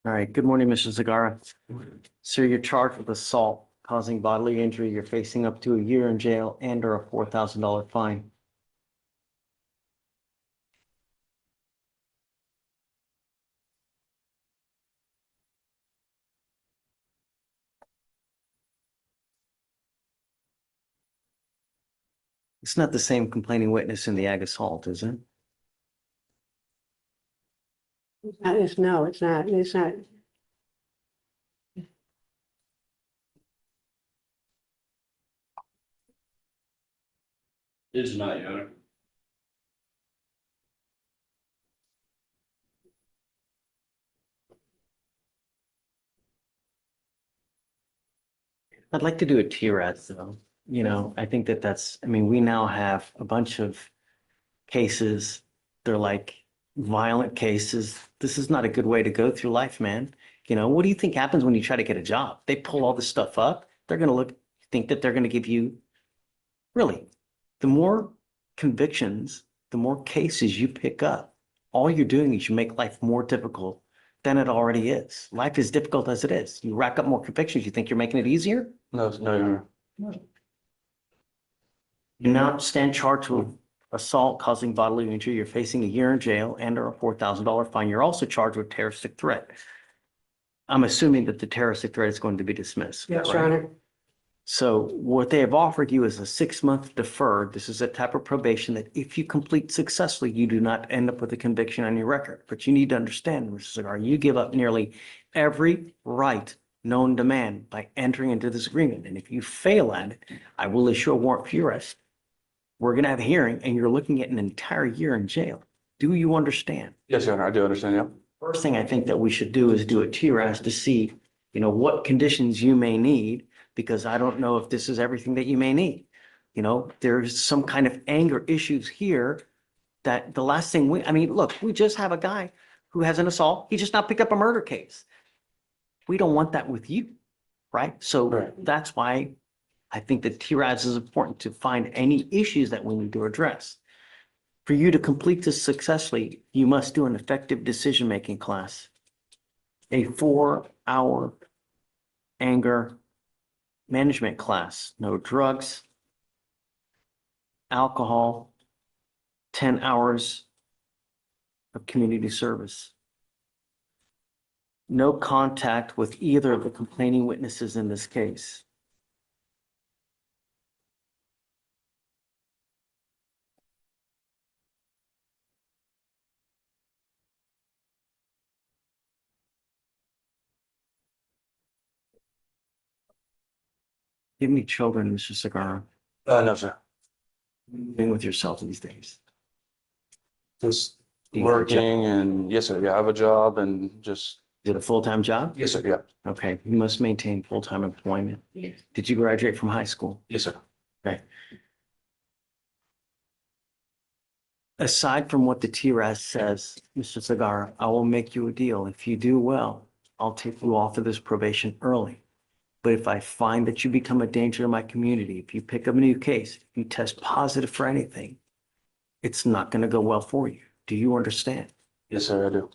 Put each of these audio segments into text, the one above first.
All right, good morning, Mr. Zagara. Sir, you're charged with assault causing bodily injury. You're facing up to a year in jail and or a $4,000 fine. It's not the same complaining witness in the ag assault, is it? No, it's not. It's not. It is not, Your Honor. I'd like to do a TRAS though. I think I mean, we now have a bunch of cases. They're like violent cases. This is not a good way to go through life, man. What do you think happens when you try to get a job? They pull all this stuff up. They're going to think that they're going to give you, really, the more convictions, the more cases you pick up, all you're doing is you make life more difficult than it already is. Life is difficult as it is. You rack up more convictions. You think you're making it easier? No, Your Honor. You now stand charged with assault causing bodily injury. You're facing a year in jail and or a $4,000 fine. You're also charged with terroristic threat. I'm assuming that the terroristic threat is going to be dismissed. Yes, right? Your Honor. So what they have offered you is a 6-month deferred. This is a type of probation that if you complete successfully, you do not end up with a conviction on your record. But you need to understand, Mr. Cigar, you give up nearly every right known to man by entering into this agreement. And if you fail at it, I will issue a warrant for your arrest. We're going to have a hearing and you're looking at an entire year in jail. Do you understand? Yes, Your Honor, I do understand, yeah. First thing I think that we should do is do a TRAS to see, what conditions you may need, because I don't know if this is everything that you may need. There's some kind of anger issues here that the last thing look, we just have a guy who has an assault. He just not picked up a murder case. We don't want that with you, right? So Right. That's why I think that TRAS is important to find any issues that we need to address. For you to complete this successfully, you must do an effective decision-making class. A 4-hour anger management class. No drugs, alcohol, 10 hours of community service. No contact with either of the complaining witnesses in this case. Do you have any children, Mr. Cigar? No, sir. Being with yourself these days. Just Do you have a job? working and, yes, sir, yeah, I have a job and just, Is it a full-time job? yes, sir, yeah. Okay, you must maintain full-time employment. Did you graduate from high school? Yes, sir. Okay. Aside from what the TRAS says, Mr. Cigar, I will make you a deal. If you do well, I'll take you off of this probation early. But if I find that you become a danger to my community, if you pick up a new case, if you test positive for anything, it's not going to go well for you. Do you understand? Yes, sir, I do.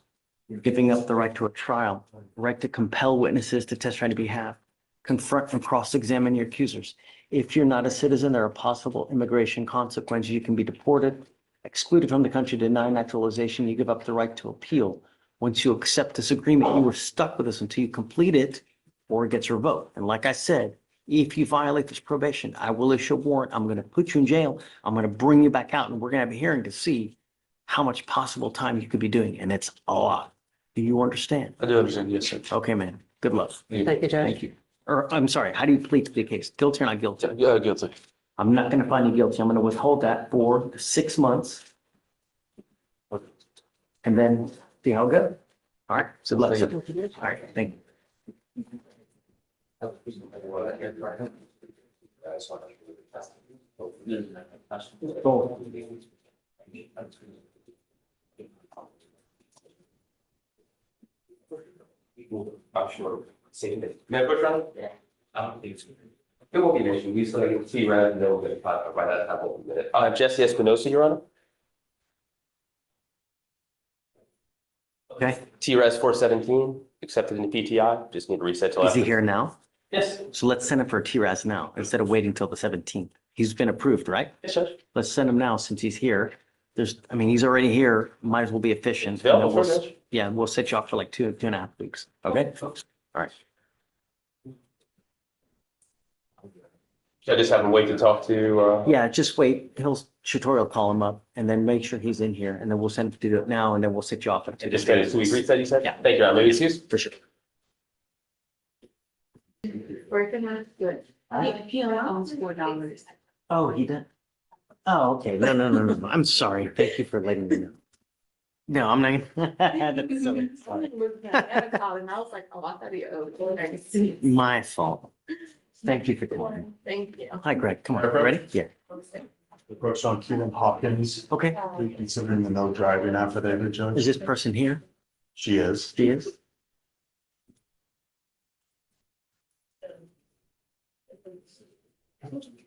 You're giving up the right to a trial, right to compel witnesses to testify on your behalf, confront and cross-examine your accusers. If you're not a citizen, there are possible immigration consequences. You can be deported, excluded from the country, denied naturalization. You give up the right to appeal. Once you accept this agreement, you are stuck with us until you complete it or it gets revoked. And like I said, if you violate this probation, I will issue a warrant. I'm going to put you in jail. I'm going to bring you back out and we're going to have a hearing to see how much possible time you could be doing. And it's a lot. Do you understand? I do understand, yes, sir. Okay, man. Good luck. Thank you, Judge. Thank you. Or I'm sorry, how do you plead to the case? Guilty or not guilty? Yeah, guilty. I'm not going to find you guilty. I'm going to withhold that for 6 months. And then see how it goes. All right. So let's, all right. Thank you. Go. I'm sure. Same thing. Remember, Sean? Yeah. I don't think it's. It won't be an issue. We still get see rather than they'll get caught by that time. We'll get it. Jesse Espinosa, Your Honor. Okay. TRS 417. accepted in the PTI, just need to reset till Is he after. here now? Yes, So let's send him for a TRAS now instead of waiting till the 17th. He's been approved, right? yes, Judge. Let's send him now since he's here. He's already here. Might as well be efficient. And then Available for we'll- Judge. Yeah, we'll set you off for like 2.5 weeks. Okay? All right. Should I just have him wait to talk to, Yeah, just wait. Shatori will call him up and then make sure he's in here and then we'll send him to do it now and then we'll set you off in 2 just get a 2 week reset, you said? Yeah. Thank you, Your Honor. Maybe excuse? For sure. We're gonna do it. Appeal owns $4. Oh, he did? Oh, okay. No. I'm sorry. Thank you for letting me know. No, I'm not. That's silly. Sorry. And I was like, oh, I thought he owed. My fault. Thank you for calling. Thank you. Hi, Greg. Come on. Ready? Yeah. Approach on Keenan Hopkins, Okay. considering the no driving affidavit, Is Judge. this person here? She is. She is?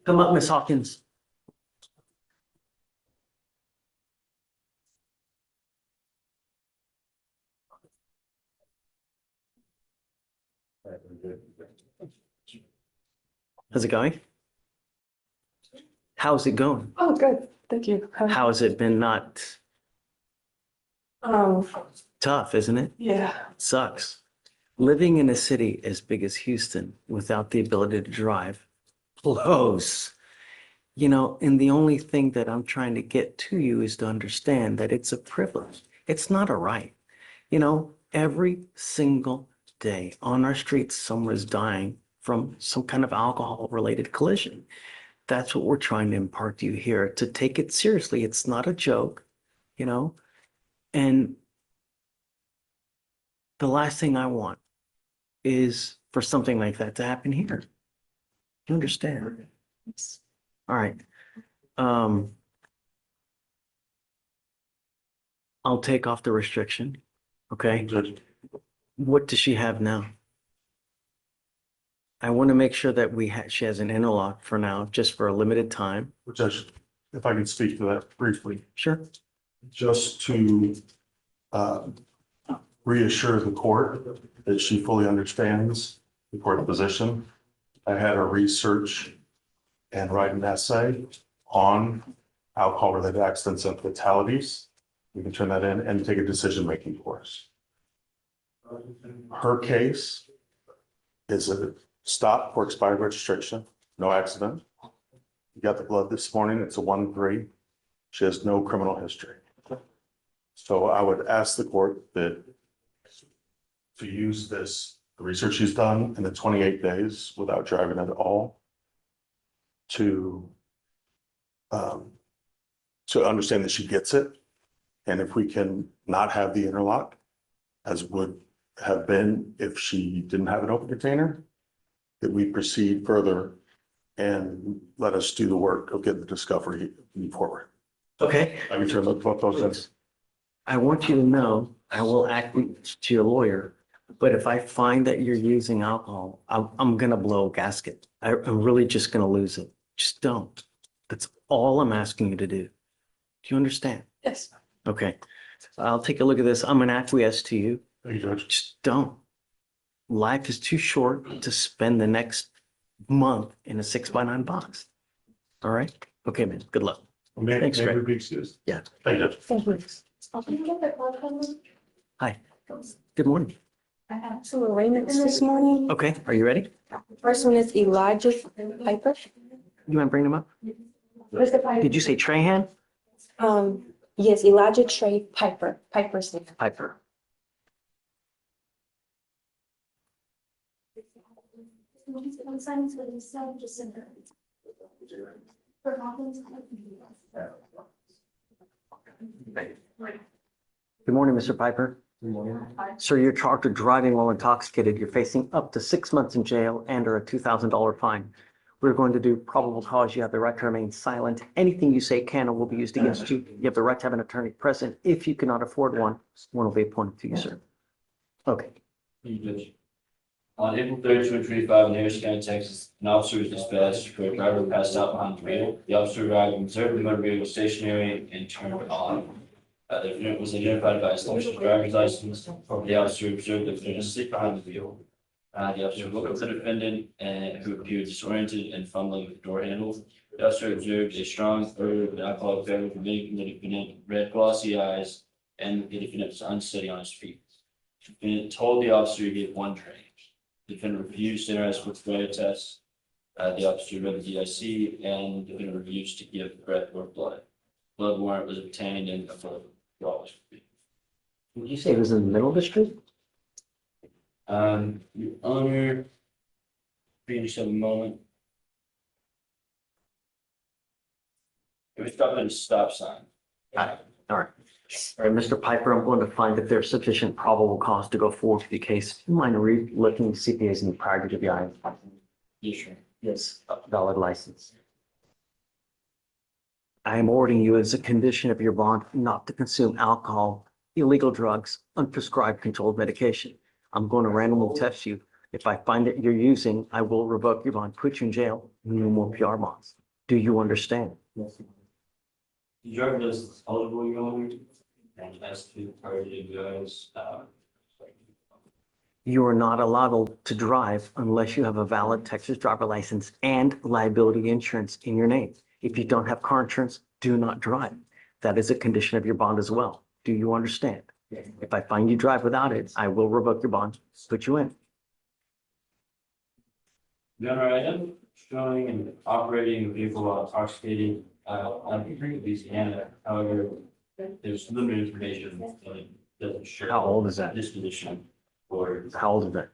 Come up, Miss Hawkins. How's it going? How's it going? Oh, good. Thank you. How has it been not Oh, tough, isn't it? yeah. Sucks. Living in a city as big as Houston without the ability to drive blows. And the only thing that I'm trying to get to you is to understand that it's a privilege. It's not a right. Every single day on our streets, someone is dying from some kind of alcohol-related collision. That's what we're trying to impart to you here, to take it seriously. It's not a joke, and the last thing I want is for something like that to happen here. You understand? All right. I'll take off the restriction. Okay. Judge, What does she have now? I want to make sure that she has an interlock for now, just for a limited time. Judge, if I could speak to that briefly, Sure. just to reassure the court that she fully understands the court position. I had her research and write an essay on alcohol-related accidents and fatalities. We can turn that in and take a decision-making course. Her case is a stop for expired registration, no accident. You got the blood this morning, it's a 1-3. She has no criminal history. So I would ask the court that to use this, the research she's done in the 28 days without driving at all to understand that she gets it. And if we can not have the interlock, as would have been if she didn't have an open container, that we proceed further and let us do the work of getting the discovery forward. Okay. I can turn both those in. I want you to know, I will act to your lawyer, but if I find that you're using alcohol, I'm going to blow a gasket. I'm really just going to lose it. Just don't. That's all I'm asking you to do. Do you understand? Yes. Okay. I'll take a look at this. I'm going to acquiesce to you. Thank you, Judge. Just don't. Life is too short to spend the next month in a 6x9 box. All right? Okay, man. Good luck. Thanks, Greg. May we be excused? Yeah. Thank you. Thank you. Hi. Good morning. I have two arraignments this morning. Okay. Are you ready? First one is Elijah Piper. You want to bring them up? Mr. Piper. Did you say Trahan? Yes, Elijah Trey Piper. Piper's name. Piper. Good morning, Mr. Piper. Good morning. Sir, you're charged with driving while intoxicated. You're facing up to 6 months in jail and or a $2,000 fine. We're going to do probable cause. You have the right to remain silent. Anything you say can or will be used against you. You have the right to have an attorney present. If you cannot afford one will be appointed to you, sir. Okay. On April 3rd, 2025, in Harris County, Texas, an officer was dispatched for a driver who passed out behind the wheel. The officer arrived and observed the motor vehicle stationary and turned on. The defendant was identified by his driver's license. The officer observed the defendant sit behind the wheel. The officer looked at the defendant who appeared disoriented and fumbling with the door handle. The officer observed a strong odor of alcoholic beverage emitting from the defendant, red glossy eyes, and the defendant was unsteady on his feet. The defendant told the officer to get one drink. The defendant refused to interact with the test. The officer read the DIC and the defendant refused to give breath or blood. Blood warrant was obtained and a full withdrawal was completed. Did you say it was in the middle of the street? Your Honor, finish a moment. It was stopped at a stop sign. All right. All right, Mr. Piper, I'm going to find if there's sufficient probable cause to go forward with the case. Do you mind looking CPAs in the prior to the eye? Yes, sir. Yes, valid license. I am ordering you as a condition of your bond not to consume alcohol, illegal drugs, unprescribed controlled medication. I'm going to randomly test you. If I find that you're using, I will revoke your bond, put you in jail, no more PR bonds. Do you understand? Yes. The driver is eligible, Your Honor, and as to targeted guys, You are not allowed to drive unless you have a valid Texas driver license and liability insurance in your name. If you don't have car insurance, do not drive. That is a condition of your bond as well. Do you understand? If I find you drive without it, I will revoke your bond, put you in. Your Honor, I am showing and operating a vehicle while intoxicated, on Louisiana. However, there's limited information that doesn't show. How old is that? Disposition or, How old is that?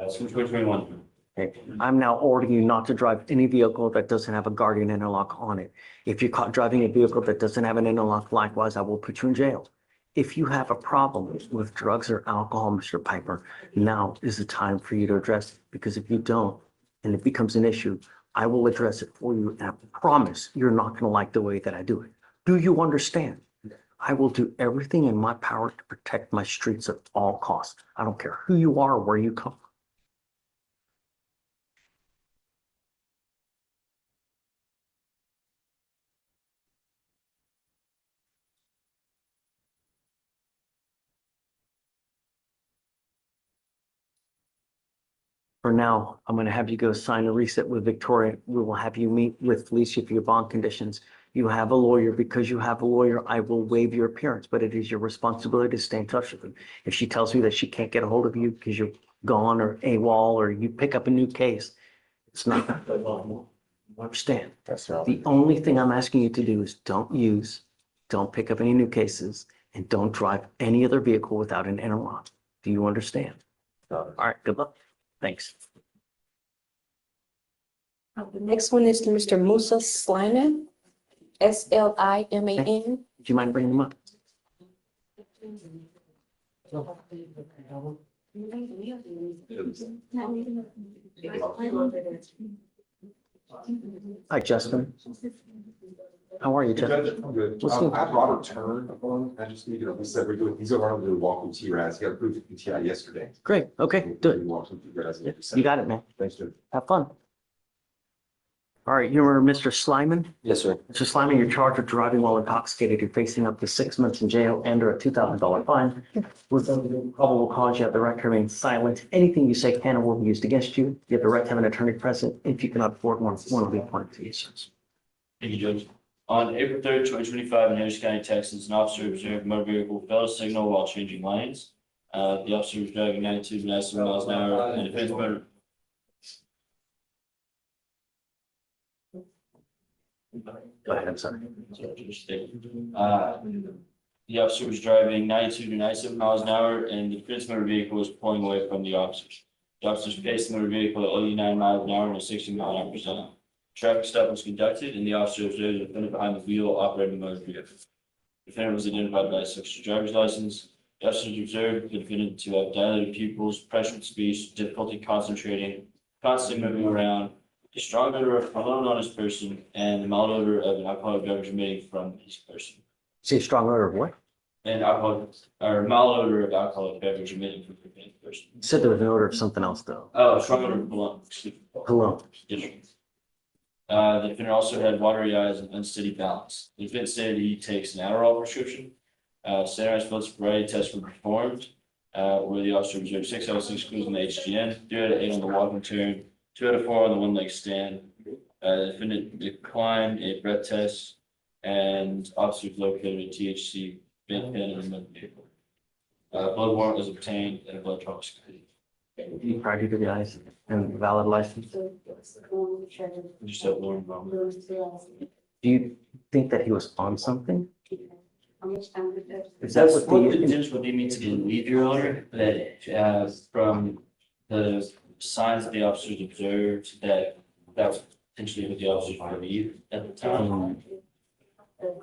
since 2021. Okay. I'm now ordering you not to drive any vehicle that doesn't have a guardian interlock on it. If you're caught driving a vehicle that doesn't have an interlock, likewise, I will put you in jail. If you have a problem with drugs or alcohol, Mr. Piper, now is the time for you to address it. Because if you don't, and it becomes an issue, I will address it for you. And I promise you're not going to like the way that I do it. Do you understand? I will do everything in my power to protect my streets at all costs. I don't care who you are or where you come from. For now, I'm going to have you go sign a reset with Victoria. We will have you meet with Fleischer for your bond conditions. You have a lawyer. Because you have a lawyer, I will waive your appearance, but it is your responsibility to stay in touch with them. If she tells me that she can't get a hold of you because you're gone or AWOL or you pick up a new case, it's not going to go well. You understand? That's right. The only thing I'm asking you to do is don't pick up any new cases, and don't drive any other vehicle without an interlock. Do you understand? All right, good luck. Thanks. The next one is Mr. Musa Sliman, Sliman. Do you mind bringing them up? Hi, Justin. How are you, Justin? I'm good. What's new? I have Robert Turn on. I just need to, he said we're doing, he's over on the walking T-Raz. He got approved at PTI yesterday. Great. Okay, do it. He walks with T-Raz. You got it, man. Thanks, dude. Have fun. All right, you remember Mr. Slyman? Yes, sir. Mr. Slyman, you're charged with driving while intoxicated. You're facing up to 6 months in jail and or a $2,000 fine. With probable cause, you have the right to remain silent. Anything you say can or will be used against you. You have the right to have an attorney present. If you cannot afford one will be appointed to you, sir. Thank you, Judge. On April 3rd, 2025, in Harris County, Texas, an officer observed a motor vehicle fail to signal while changing lanes. The officer was driving 92 to 97 miles an hour and defense motor. Go ahead, I'm sorry. The officer was driving 92 to 97 miles an hour and the defense motor vehicle was pulling away from the officers. The officers paced the motor vehicle at 89 miles an hour and a 60 mile an hour per zone. Traffic stop was conducted and the officer observed the defendant behind the wheel operating the motor vehicle. The defendant was identified by his Texas driver's license. The officers observed the defendant to have dilated pupils, pressured speech, difficulty concentrating, constantly moving around, a strong odor of cologne on his person, and the mild odor of an alcoholic beverage emitting from his person. See a strong odor of what? And alcohol, or mild odor of alcoholic beverage emitting from the person. You said there was an odor of something else, though. Oh, strong odor of cologne. Cologne. Yes, sir. The defendant also had watery eyes and unsteady balance. The defendant stated he takes an Adderall prescription. Standardized physical sobriety tests were performed, where the officer observed 6 out of 6 clues on the HGN, 3 out of 8 on the walking turn, 2 out of 4 on the one-leg stand. The defendant declined a breath test, and officers located a THC vape pen in the vehicle. Blood warrant was obtained and a blood draw was completed. Prior to the eyes and valid license. Just have Lauren Bowman. Do you think that he was on something? Is that That's what what the the, judge would lead me to believe, Your Honor, that from the signs that the officers observed, that was potentially what the officers believed at the time.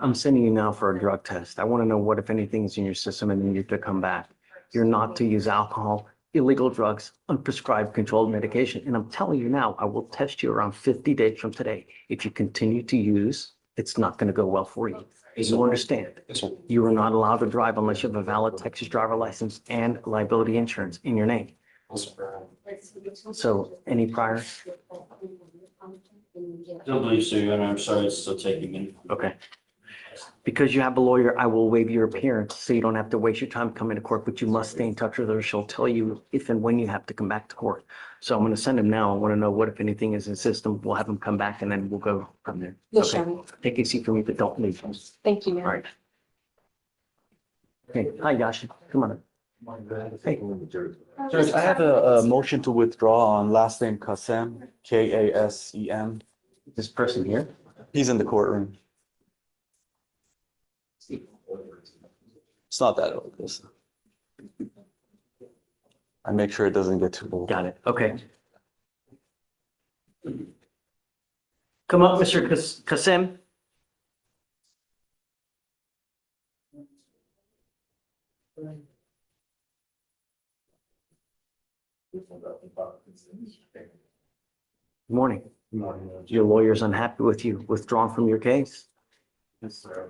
I'm sending you now for a drug test. I want to know what, if anything, is in your system and you need to come back. You're not to use alcohol, illegal drugs, unprescribed controlled medication. And I'm telling you now, I will test you around 50 days from today. If you continue to use, it's not going to go well for you. You understand? Yes, sir. You are not allowed to drive unless you have a valid Texas driver license and liability insurance in your name. Yes, sir. So any priors? Don't believe so, Your Honor. I'm sorry, it's still taking me. Okay. Because you have a lawyer, I will waive your appearance, so you don't have to waste your time coming to court, but you must stay in touch with her. She'll tell you if and when you have to come back to court. So I'm going to send him now. I want to know what, if anything, is in the system. We'll have him come back and then we'll go from there. Yes, Okay. Your Honor. Take a seat for me, but don't leave. Thank you. All right. Okay. Hi, Yashi. Come on. Hey. Judge, I have a motion to withdraw on last name Kasem, Kasem. This person here. He's in the courtroom. It's not that old. Listen. I make sure it doesn't get too old. Got it. Okay. Come up, Mr. Kasim. Good morning. Good morning. Your lawyer's unhappy with you, withdrawn from your case. Yes, sir.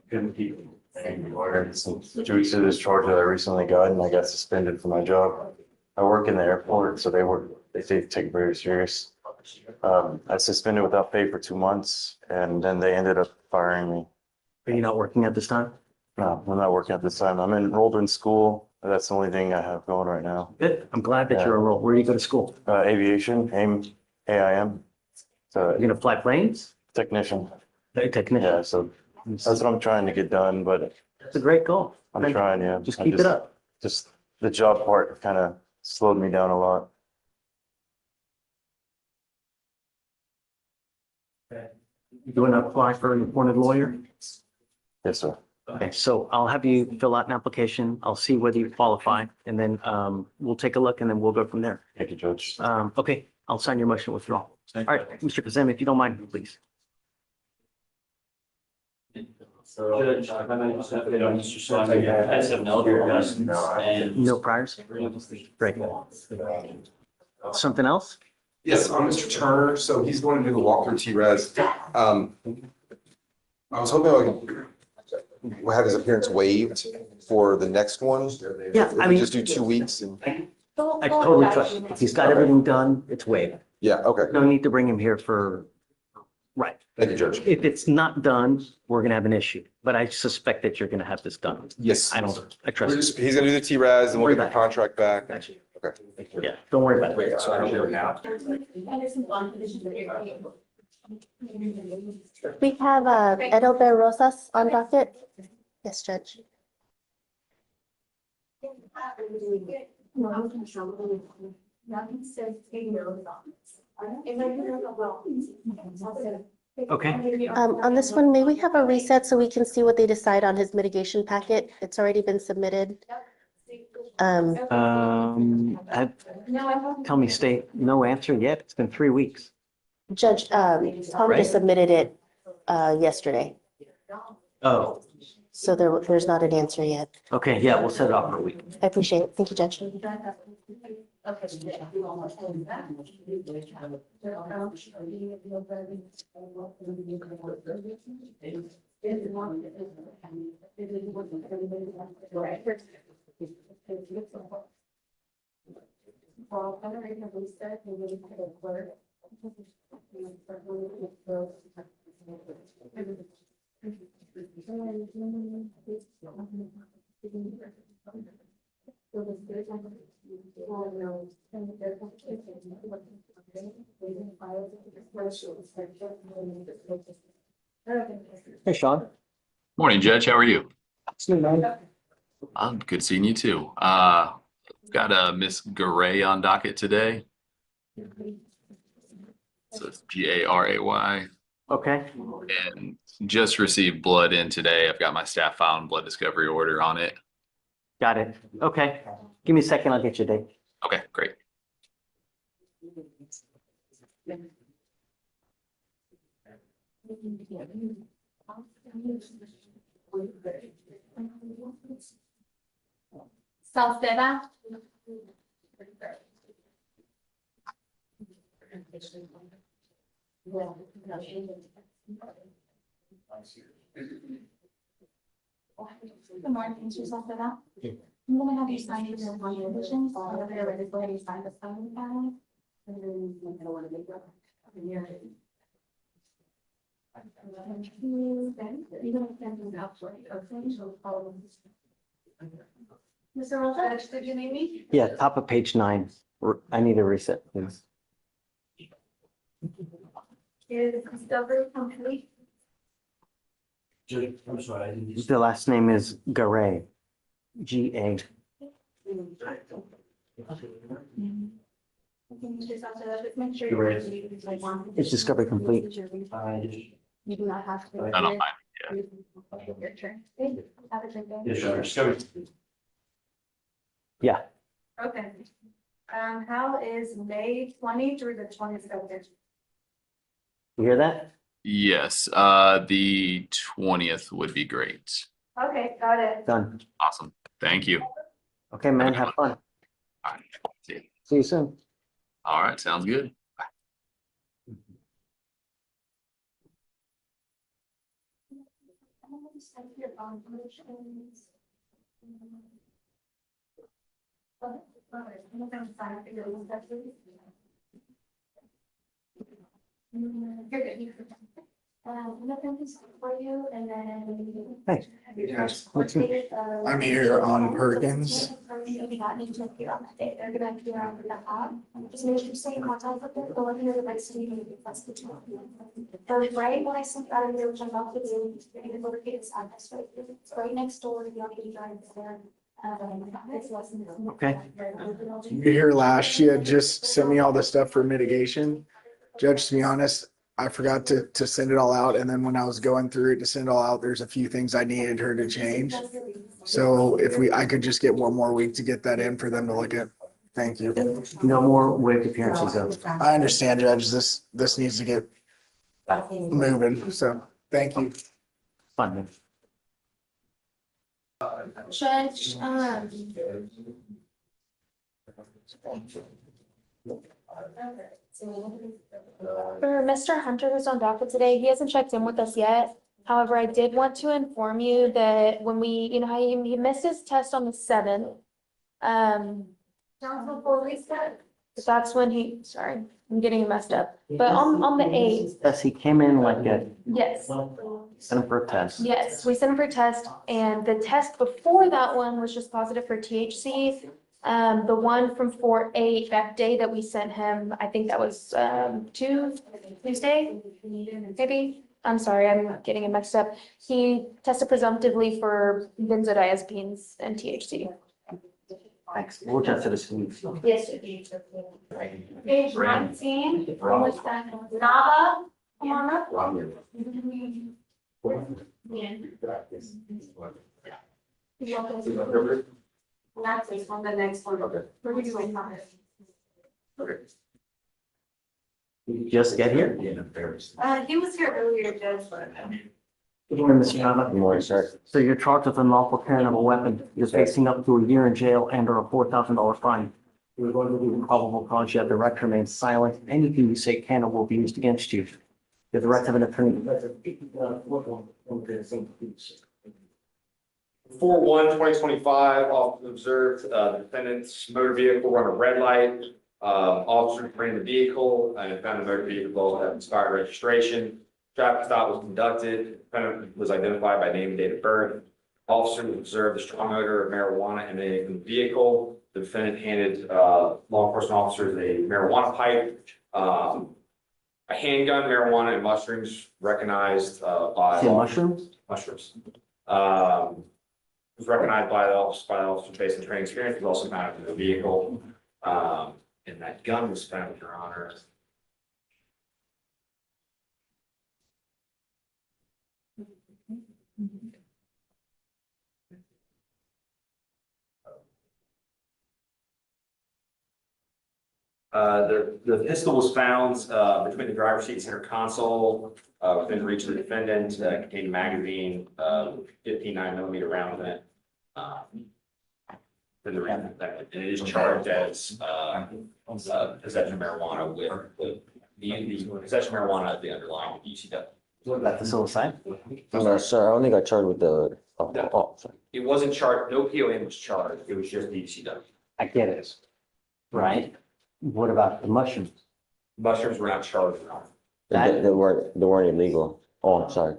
Couldn't keep paying the lawyer since due to this charge that I recently got, and I got suspended from my job. I work in the airport, so they take it very serious. I suspended without pay for 2 months, and then they ended up firing me. Are you not working at this time? No, I'm not working at this time. I'm enrolled in school. That's the only thing I have going right now. Good. I'm glad that you're enrolled. Where do you go to school? Aviation, AIM. You're So gonna fly planes? technician. Technician. Yeah, so that's what I'm trying to get done, but That's a great goal. I'm trying, yeah. Just I keep it up. Just the job part kind of slowed me down a lot. You wanna apply for an appointed lawyer? Yes, sir. Okay, so I'll have you fill out an application. I'll see whether you qualify, and then we'll take a look and then we'll go from there. Thank you, Judge. Okay, I'll sign your motion to withdraw. All right, Mr. Kazem, if you don't mind, please. Judge, I might just have to, Mr. Simon, I just have an elder question, and No priors? Great. Something else? Yes, I'm Mr. Turner, so he's going to do the walkthrough T-Res. I was hoping I could have his appearance waived for the next one. Yeah, If I we mean- just do 2 weeks and, I totally trust you. If he's got everything done, it's waived. yeah, okay. No need to bring him here for, right. Thank you, Judge. If it's not done, we're gonna have an issue, but I suspect that you're gonna have this done. Yes. I trust you. He's gonna do the T-Res and we'll get the Worry about it. contract back. Got you. Okay. Yeah, don't worry about it. So I don't know now. We have Edelbert Rosas on docket. Yes, Judge. Okay, On this one, may we have a reset so we can see what they decide on his mitigation packet? It's already been submitted. tell me, state, no answer yet? It's been 3 weeks. Judge, Tom Right. just submitted it yesterday, Oh, so there's not an answer yet. okay, yeah, we'll set it up for a week. I appreciate it. Thank you, Judge. Hey, Sean. Morning, Judge. How are you? See you, man. I'm good seeing you too. Got Miss Garay on docket today. So it's Garay, Okay, and just received blood in today. I've got my staff found blood discovery order on it. got it. Okay, give me a second, I'll get you a date. Okay, great. Salceda. Good morning, Mr. Salceda. I'm gonna have you sign these in one revision, so whenever you're ready, go ahead and sign the signing guide. And then I don't want to make that. You're gonna send them out for you, okay? So follow. Mr. Rosas, did you need me? Yeah, top of page 9. I need a reset, please. Is discovery complete? Judge, I'm sorry, I didn't. The last name is Garay, G-A. Mr. Salceda, just make sure you're. It's discovery complete. You do not have to. I don't mind. Your turn. Okay, have a drink. Yes, sir. Yeah, Okay. How is May 20 through the 22nd? you hear that? Yes, the 20th would be great. Okay, got it. Done. Awesome. Thank you. Okay, man, have fun. All right. See you. See you soon. All right, sounds good. You're good. Nothing for you, and then. Hey. Yes. I'm here on Perkins. Maybe not need to appear on that day. They're gonna appear on the app. Just make sure you stay in contact with them. The one here, like, so you can request the two. The right when I sent out of there, which I'm about to do, you're gonna go to its address right here. It's right next door. You don't need to drive there. It's less than. Okay. You're here last, she had just sent me all the stuff for mitigation. Judge, to be honest, I forgot to send it all out. And then when I was going through it to send it all out, there's a few things I needed her to change. So if I could just get one more week to get that in for them to look at. Thank you. No more wave appearances though. I understand, Judge, this needs to get moving. So thank you. Fun, man. Judge, for Mr. Hunter, who's on docket today, he hasn't checked in with us yet. However, I did want to inform you that when we, how he missed his test on the 7th. That's when sorry, I'm getting messed up. But on the 8th, Yes, he came in like a, yes. sent him for a test. Yes, we sent him for a test, and the test before that one was just positive for THC. The one from 4/8, that day that we sent him, I think that was Tuesday, maybe. I'm sorry, I'm getting it mixed up. He tested presumptively for benzodiazepines and THC. Thanks. We'll just to the school. Yes. Page 19, almost done. Nava, come on up. That's on the next one. Okay. We're doing that. You just get here? He was here earlier, Judge. Good morning, Mr. Nava. Good morning, sir. So you're charged with unlawful carrying of a weapon. You're facing up to a year in jail and or a $4,000 fine. You're going to be probable cause. You have the right to remain silent. Anything you say can or will be used against you. You have the right to have an attorney. 4/1/2025, officer observed the defendant's motor vehicle run a red light. Officer ran the vehicle and found the motor vehicle had expired registration. Traffic stop was conducted. defendant was identified by name and date of birth. Officers observed a strong odor of marijuana emanating from the vehicle. The defendant handed law enforcement officers a marijuana pipe, a handgun, marijuana, and mushrooms recognized by See mushrooms? mushrooms. Was recognized by the officer based on training experience. Was also found in the vehicle, and that gun was found, Your Honor. The pistol was found between the driver's seat and center console, within reach of the defendant, contained a magazine, 15 9mm round in it. In the round, and it is charged as possession of marijuana with the possession of marijuana as the underlying UCW. What about the suicide? No, sir, I only got charged with the, sorry. It wasn't charged, no POM was charged, it was just the UCW. I get it. Right? What about the mushrooms? Mushrooms were not charged, Your Honor. They weren't illegal. Oh, I'm sorry.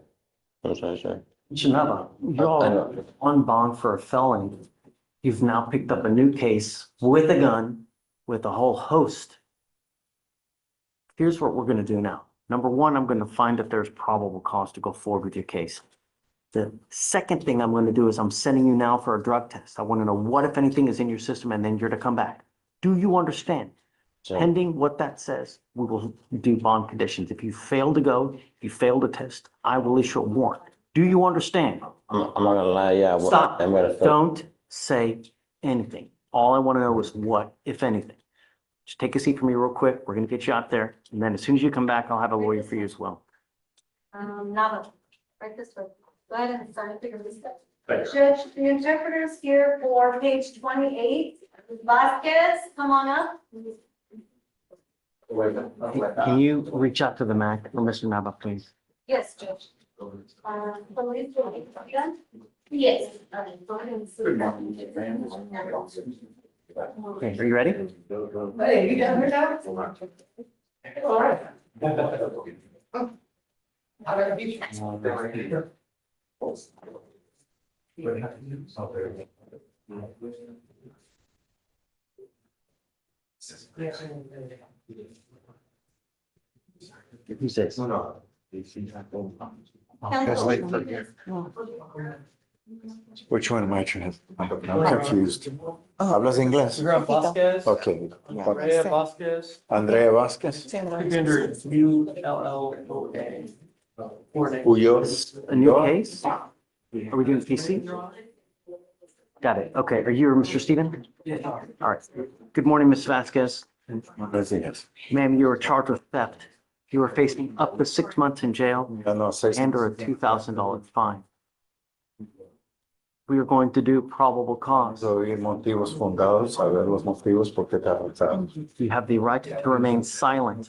Sorry. Janava, I you're know. on bond for a felony. You've now picked up a new case with a gun, with a whole host. Here's what we're gonna do now. Number one, I'm gonna find if there's probable cause to go forward with your case. The second thing I'm gonna do is I'm sending you now for a drug test. I wanna know what, if anything, is in your system, and then you're to come back. Do you understand? So, Pending what that says, we will do bond conditions. If you fail to go, if you fail to test, I will issue a warrant. Do you understand? I'm not gonna lie, yeah. Stop. I'm gonna. Don't say anything. All I want to know is what, if anything. Just take a seat for me real quick. We're gonna get you out there. And then as soon as you come back, I'll have a lawyer for you as well. Nava, right this way. Go ahead and sign, figure this out. Thank you. Judge, the interpreter's here for page 28. Vasquez, come on up. Can you reach out to the MAC for Mr. Nava, please? Yes, Judge. Police will be done? Yes. Go ahead and sit down. Okay, are you ready? Hey, you done with that? All right. How did I beat you? Who's this? Which one am I trying to? I'm confused. ¿Hablas inglés? Vasquez. Okay. Andrea Vasquez. Andrea Vasquez. ULLOA. Uyos. A new case? Are we doing PC? Got it. Okay, are you Mr. Stephen? All right. Good morning, Ms. Vasquez. Buenos días. Ma'am, you were charged with theft. You are facing up to 6 months in jail Ya no sé. and or a $2,000 fine. We are going to do probable cause. Oír motivos fundados, saber los motivos por qué te arrestaron. You have the right to remain silent.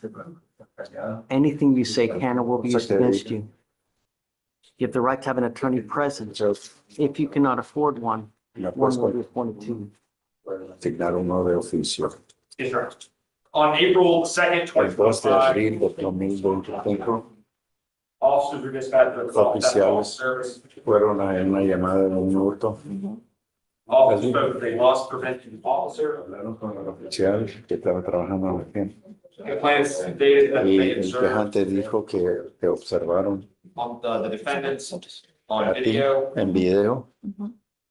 Anything you say can or will be used against you. You have the right to have an attorney present. If you cannot afford one, Me one puedes will be appointed to you. asignar uno de oficio. Yes, sir. On April 2nd, El 2 de 2025, abril de 2025 officers were dispatched to the call Oficiales. service. fueron a una llamada de un hurto. Officers spoke with a loss prevention officer. Hablaron con el oficial que estaba trabajando en la tienda. Complainants stated that Y they el observed quejante dijo que te observaron on the defendants on a ti video en video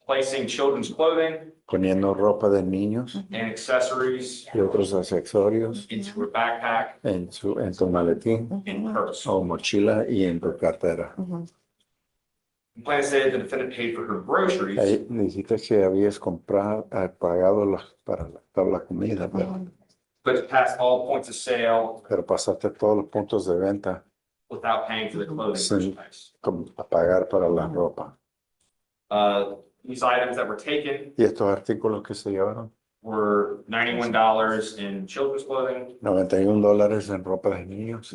placing children's clothing poniendo ropa de niños and accessories y otros accesorios into a backpack en tu maletín in purse. o mochila y en tu cartera. Complainant stated the defendant paid for her groceries, Ahí dijiste que habías pagado para toda la comida, but passed all points of sale pero pasaste todos los puntos de venta without paying for the clothing sin merchandise. pagar para la ropa. These items that were taken Y estos artículos que se llevaron, were $91 in children's clothing, $91 en ropa de niños,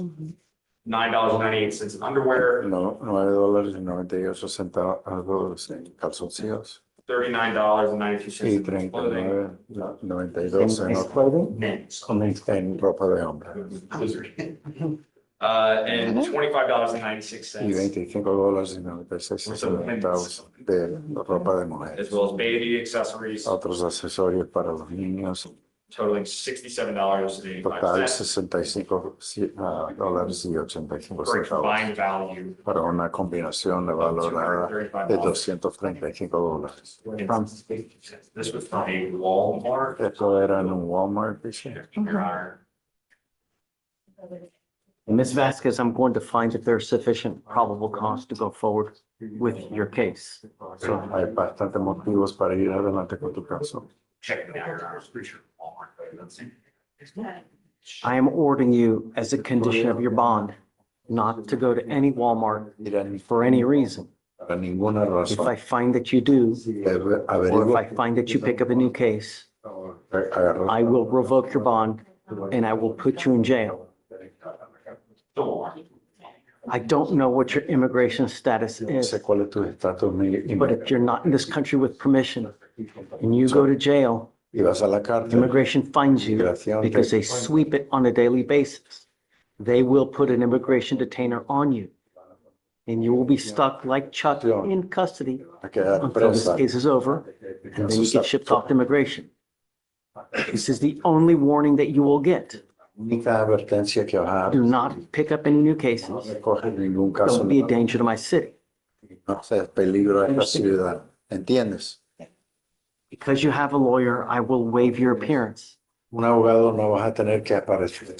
$9.98 in underwear, no, $9.98 en calzoncillos $39.92 y in clothing. $39.92 ¿Es clothing? Men's. en ropa de hombre. And $25.96. Y $25.96 de ropa de mujer. As well as baby accessories Otros accesorios para los niños, totaling $67.85 total $65.85 for a combined value. para una combinación de valorada de $235. This was from a Walmart. Esto era en un Walmart, dice. Your Honor. Ms. Vasquez, I'm going to find if there's sufficient probable cause to go forward with your case. So, hay bastantes motivos para ir adelante con tu caso. Check it out, Your Honor. Pretty sure Walmart. I am ordering you as a condition of your bond, not to go to any Walmart for any reason. Para ninguna If I razón. find that you do, or if I find that you pick up a new case, I will revoke your bond and I will put you in jail. I don't know what your immigration status No is, sé cuál es tu estatus but if you're not in this country with permission and you go to jail, y vas a la cárcel. immigration finds you because they sweep it on a daily basis. They will put an immigration detainer on you. And you will be stuck like Chuck in custody A quedar until this presa. case is over, and then you get shipped off to immigration. This is the only warning that you will get. Única advertencia que vas a Do not pick up any new cases. no coges ningún caso. Don't be a danger to my city. No seas peligro a esta ciudad. ¿Entiendes? Because you have a lawyer, I will waive your appearance. Un abogado no vas a tener que aparecer.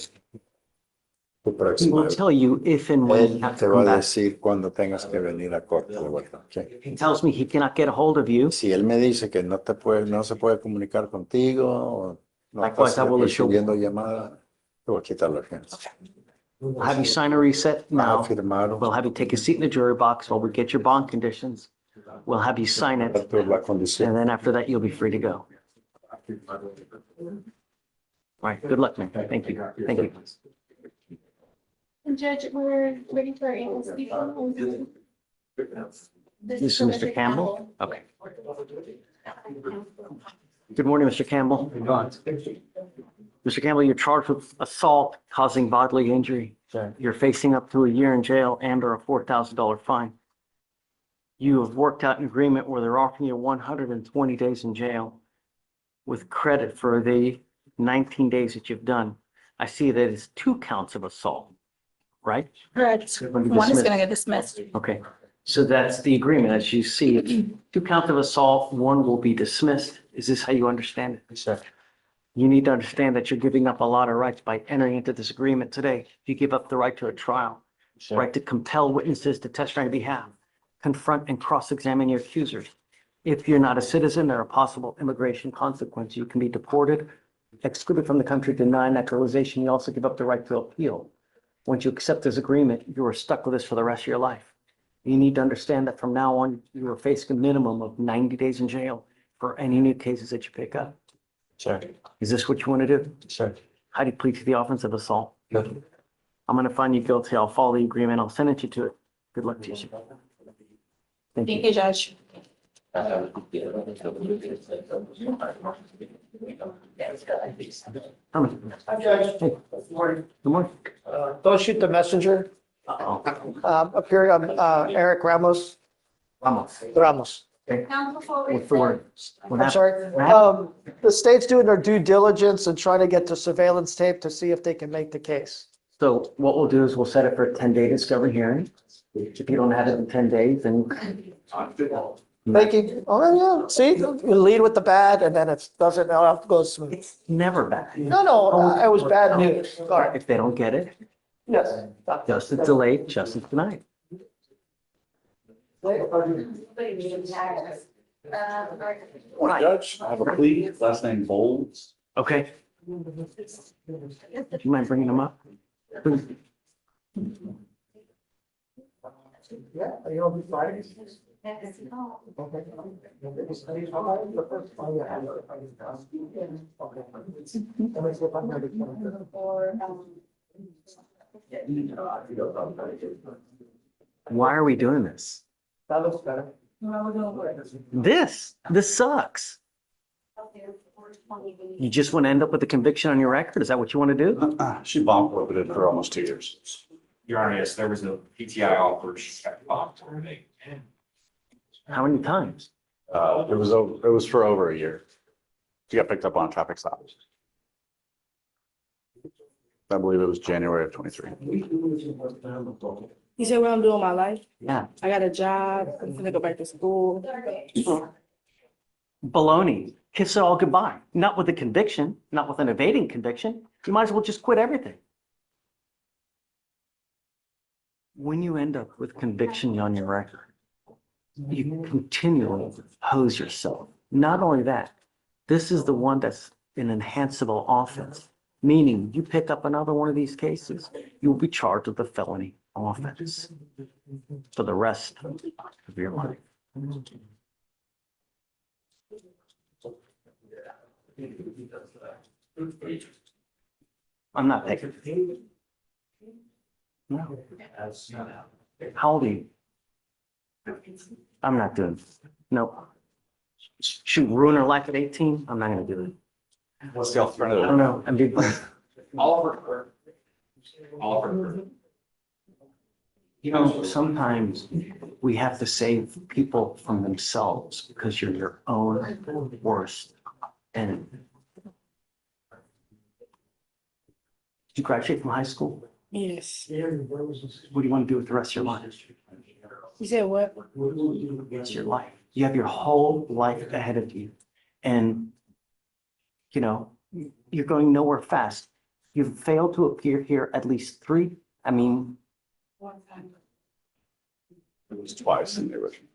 Tu He próxima will vez. tell you if and when you Él have te to va come a back. decir cuando tengas que venir a corte de vuelta. ¿Ok? He tells me he cannot get a hold of you. Si él me dice que no se puede comunicar contigo o no Likewise, estás I will issue- recibiendo llamadas, te voy a quitar la urgencia. We'll have you sign a reset Vas a now. firmar We'll have you take a seat in the jury box while we get your bond conditions. We'll have you sign it, la condición. and then after that, you'll be free to go. Right, good luck, man. Thank you. Thank you. Judge, we're waiting for our English speaker. This is Mr. Campbell? Okay. Good morning, Mr. Campbell. Mr. Campbell, you're charged with assault causing bodily injury. You're facing up to a year in jail and or a $4,000 fine. You have worked out an agreement where they're offering you 120 days in jail with credit for the 19 days that you've done. I see that it's 2 counts of assault, right? Correct. You're gonna be One is dismissed. gonna get dismissed. Okay, so that's the agreement. As you see, it's 2 counts of assault, 1 will be dismissed. Is this how you understand it? Sir. You need to understand that you're giving up a lot of rights by entering into this agreement today. You give up the right to a trial, Sir. right to compel witnesses to testify on your behalf, confront and cross-examine your accusers. If you're not a citizen, there are possible immigration consequences. You can be deported, excluded from the country, denied naturalization. You also give up the right to appeal. Once you accept this agreement, you are stuck with this for the rest of your life. You need to understand that from now on, you are facing a minimum of 90 days in jail for any new cases that you pick up. Sir. Is this what you want to do? Sir. How do you plead to the offense of assault? Good. I'm going to find you guilty. I'll follow the agreement. I'll send it you to it. Good luck to you. Thank Thank you. you, Judge. Come on. Judge, Hey, good morning. good morning. Don't shoot the messenger. Uh-oh. Up here, I'm Eric Ramos. Vamos. Ramos. Counsel for What's the word? What I'm happened? sorry. What happened? The state's doing their due diligence and trying to get the surveillance tape to see if they can make the case. So what we'll do is we'll set it for a 10-day discovery hearing. If you don't have it in 10 days, then Thank you. Oh, yeah. See, you lead with the bad and then it doesn't, it goes smooth. it's never bad. No, it was bad news. Sorry. If they don't get it, Yes. justice delayed, justice denied. Judge, I have a plea, last name Bowles. Okay. Do you mind bringing them up? Please. Yeah, are you on Friday? Why are we doing this? That looks better. This sucks. You just want to end up with a conviction on your record? Is that what you want to do? She bond forfeited for almost 2 years. Your Honor, yes, there was no PTI offer. How many times? It was for over a year. She got picked up on a traffic stop. I believe it was January of 23. You said what I'm doing with my life? Yeah. I got a job, I'm gonna go back to school. Baloney. Kiss it all goodbye. Not with a conviction, not with an evading conviction. You might as well just quit everything. When you end up with conviction on your record, you continually hose yourself. Not only that, this is the one that's an enhanceable offense, meaning you pick up another one of these cases, you'll be charged with a felony offense for the rest of your life. I'm not taking. No. How old are you? I'm not doing. No. Shoot, ruin her life at 18? I'm not gonna do it. What's the I alternative? don't know. I'm big. Oliver. Oliver. You know, sometimes we have to save people from themselves because you're your own worst enemy. Did you graduate from high school? Yes. What do you want to do with the rest of your life? You said what? It's your life. You have your whole life ahead of you. And, you know, you're going nowhere fast. You've failed to appear here at least three. I mean, It was twice in the original.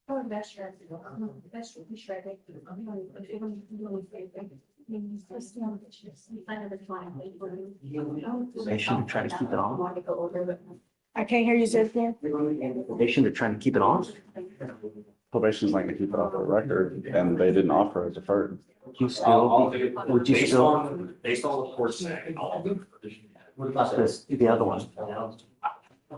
Oh, that's true. That's true. We should, I think. they should try to keep it on. I can't hear you say it again. They should have tried to keep it on. Probation's not gonna keep it off the record, and they didn't offer a deferred. You still, would you still, Based on what the court said. what about this, the other one?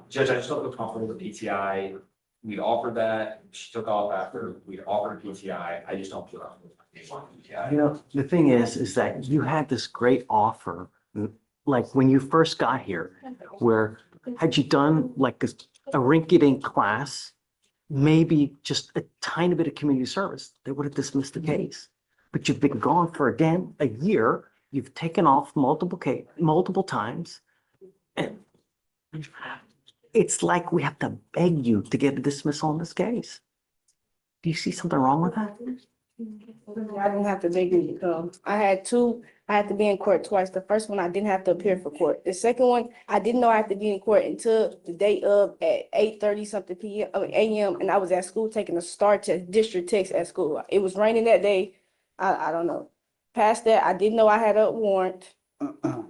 Judge, I just don't feel comfortable with PTI. We offered that, she took off after we offered PTI. I just don't feel comfortable with PTI. You know, the thing is that you had this great offer, like when you first got here, where had you done like a rinky-dink class, maybe just a tiny bit of community service, they would have dismissed the case. But you've been gone for, again, a year. You've taken off multiple times. And it's like we have to beg you to get a dismissal on this case. Do you see something wrong with that? I didn't have to beg you to come. I had to be in court twice. The first one, I didn't have to appear for court. The second one, I didn't know I had to be in court until the day of at 8:30 something AM, and I was at school taking a STAR test, district test at school. It was raining that day. I don't know. Past that, I didn't know I had a warrant.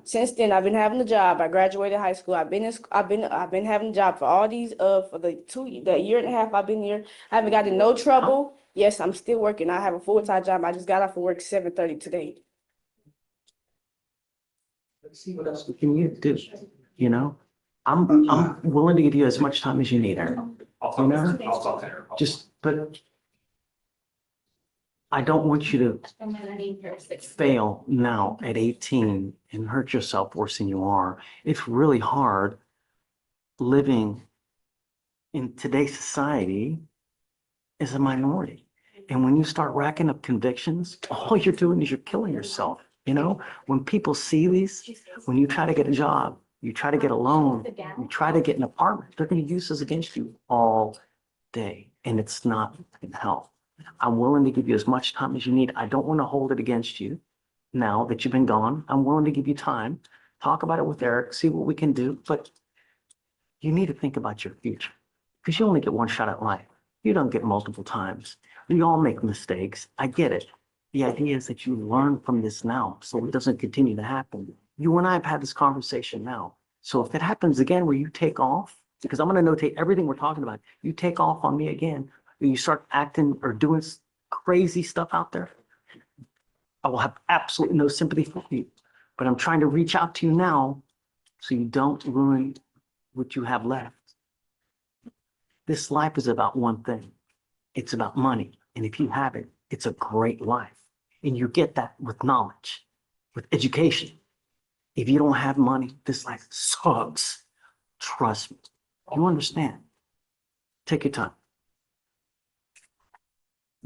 Since then, I've been having a job. I graduated high school. I've been having a job for all these for the year and a half I've been here. I haven't got in no trouble. Yes, I'm still working. I have a full-time job. I just got off of work 7:30 today. Let's see what else we can do. You know, I'm willing to give you as much time as you need, Aaron. I'll talk to her. Just, but I don't want you to fail now at 18 and hurt yourself worse than you are. It's really hard living in today's society as a minority. And when you start racking up convictions, all you're doing is you're killing yourself. You know, when people see these, when you try to get a job, you try to get a loan, you try to get an apartment, they're going to use this against you all day. And it's not going to help. I'm willing to give you as much time as you need. I don't want to hold it against you now that you've been gone. I'm willing to give you time. Talk about it with Eric, see what we can do. But you need to think about your future because you only get one shot at life. You don't get multiple times. We all make mistakes. I get it. The idea is that you learn from this now so it doesn't continue to happen. You and I have had this conversation now. So if it happens again where you take off, because I'm going to notate everything we're talking about, you take off on me again, you start acting or doing crazy stuff out there, I will have absolutely no sympathy for you. But I'm trying to reach out to you now so you don't ruin what you have left. This life is about one thing. It's about money. And if you have it, it's a great life. And you get that with knowledge, with education. If you don't have money, this life sucks. Trust me. You understand? Take your time.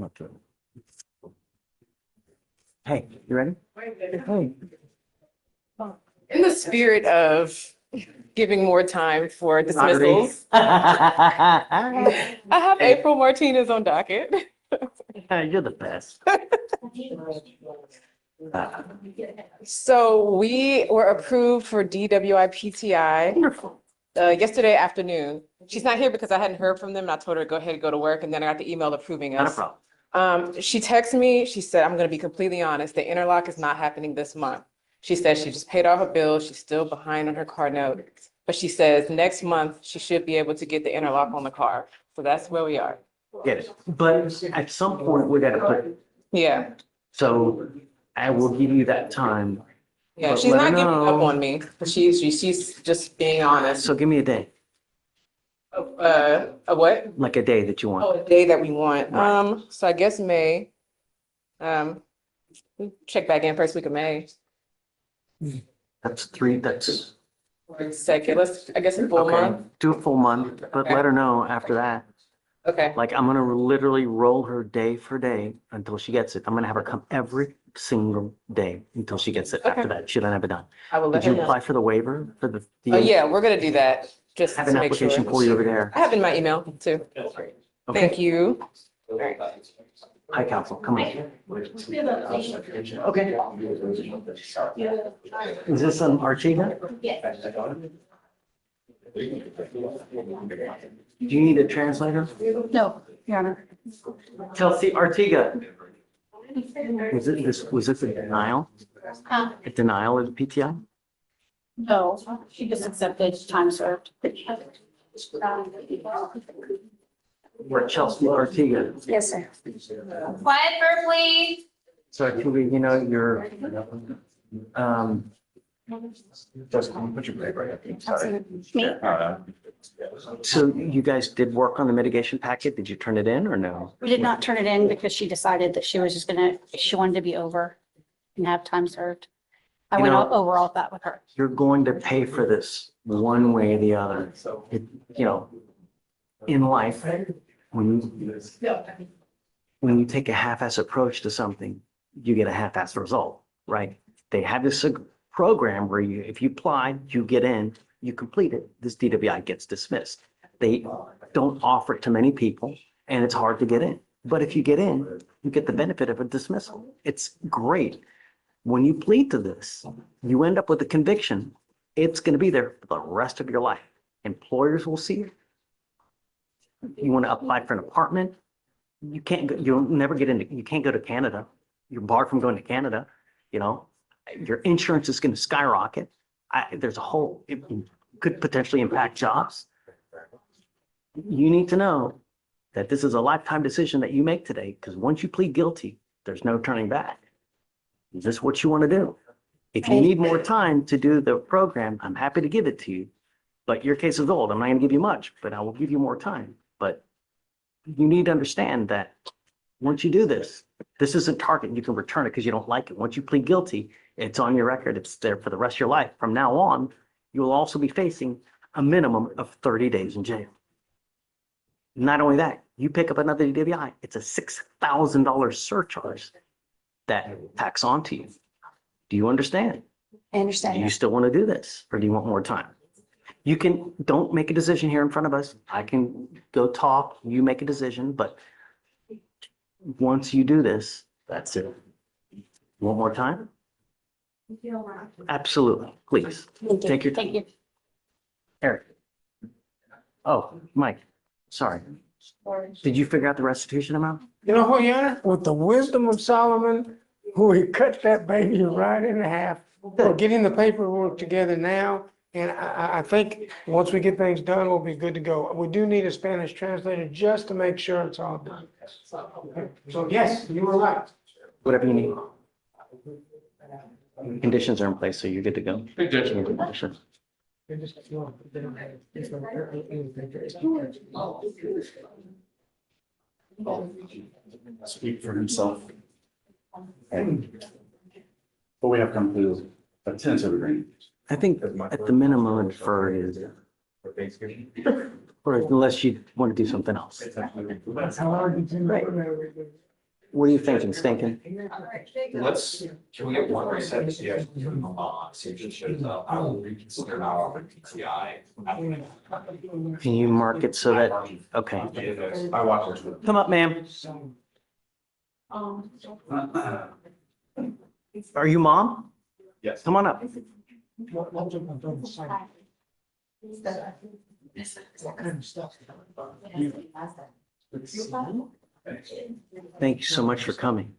Okay. Hey, you ready? Hey. In the spirit of giving more time for dismissals, I have April Martinez on docket. You're the best. So we were approved for DWI PTI yesterday afternoon. She's not here because I hadn't heard from them. And I told her to go ahead and go to work, and then I got the email approving Not a us. problem. She texted me, she said, I'm gonna be completely honest, the interlock is not happening this month. She said she just paid all her bills, she's still behind on her car note, but she says next month she should be able to get the interlock on the car. So that's where we are. Get it. But at some point, we gotta put, Yeah, so I will give you that time. yeah, But she's let her not giving up know. on me, but she's just being honest. So give me a day, A what? like a day that you Oh, want. a day that we want. Right. So I guess May. We check back in first week of May. That's Or second, I guess a full okay. month. Do a full month, but let her know after that. Okay, Like, I'm gonna literally roll her day for day until she gets it. I'm gonna have her come every single day until she gets it. After Okay. that, she don't have it done. I will let Did her you know. apply for the waiver for the? Oh, yeah, we're gonna do that, just I have to an make sure. application for you over there. I have in my email too. Okay. Thank you. All right. Hi, counsel, come on. Okay. Is this an Artiga? Do you need a translator? No, Your Honor. Chelsea Artiga. Was it a denial? A denial of the PTI? No, she just accepted time served. We're Chelsea Artiga. Yes, sir. Quiet for please. So actually, you're, Just put your paper right. Sorry. Me? so you guys did work on the mitigation packet? Did you turn it in or no? We did not turn it in because she decided that she was just she wanted to be over and have time served. I You went know- over all of that with her. You're going to pay for this one way or the other. In life, when you take a half-ass approach to something, you get a half-ass result, right? They have this program where if you apply, you get in, you complete it, this DWI gets dismissed. They don't offer it to many people and it's hard to get in. But if you get in, you get the benefit of a dismissal. It's great. When you plead to this, you end up with a conviction. It's going to be there for the rest of your life. Employers will see it. You want to apply for an apartment, you can't go, you'll never get into, you can't go to Canada. You're barred from going to Canada, your insurance is going to skyrocket. There's it could potentially impact jobs. You need to know that this is a lifetime decision that you make today, because once you plead guilty, there's no turning back. Is this what you want to do? If you need more time to do the program, I'm happy to give it to you. But your case is old. I'm not going to give you much, but I will give you more time. But you need to understand that once you do this, this isn't target. You can return it because you don't like it. Once you plead guilty, it's on your record. It's there for the rest of your life. From now on, you will also be facing a minimum of 30 days in jail. Not only that, you pick up another DWI, it's a $6,000 surcharge that tacks onto you. Do you understand? I understand. Do you still want to do this or do you want more time? Don't make a decision here in front of us. I can go talk, you make a decision, but once you do this, that's it. Want more time? Absolutely. Please, take your time. Thank you. Eric. Oh, Mike, sorry. Did you figure out the restitution amount? You know what, Your Honor? With the wisdom of Solomon, who he cut that baby right in half. We're getting the paperwork together now, and I think once we get things done, we'll be good to go. We do need a Spanish translator just to make sure it's all done. So yes, you were right. Whatever you need. Conditions are in place, so you're good to go. Conditions. Speak for himself. But we have come to a tentative agreement. I think at the minimum, defer is, or unless you want to do something else. What are you thinking, Stinking? Can we get one reset? See if it shows up. I will reconsider now on PTI. Can you mark it so that, okay. I watch it. Come up, ma'am. Are you mom? Yes. Come on up. Thank you so much for coming.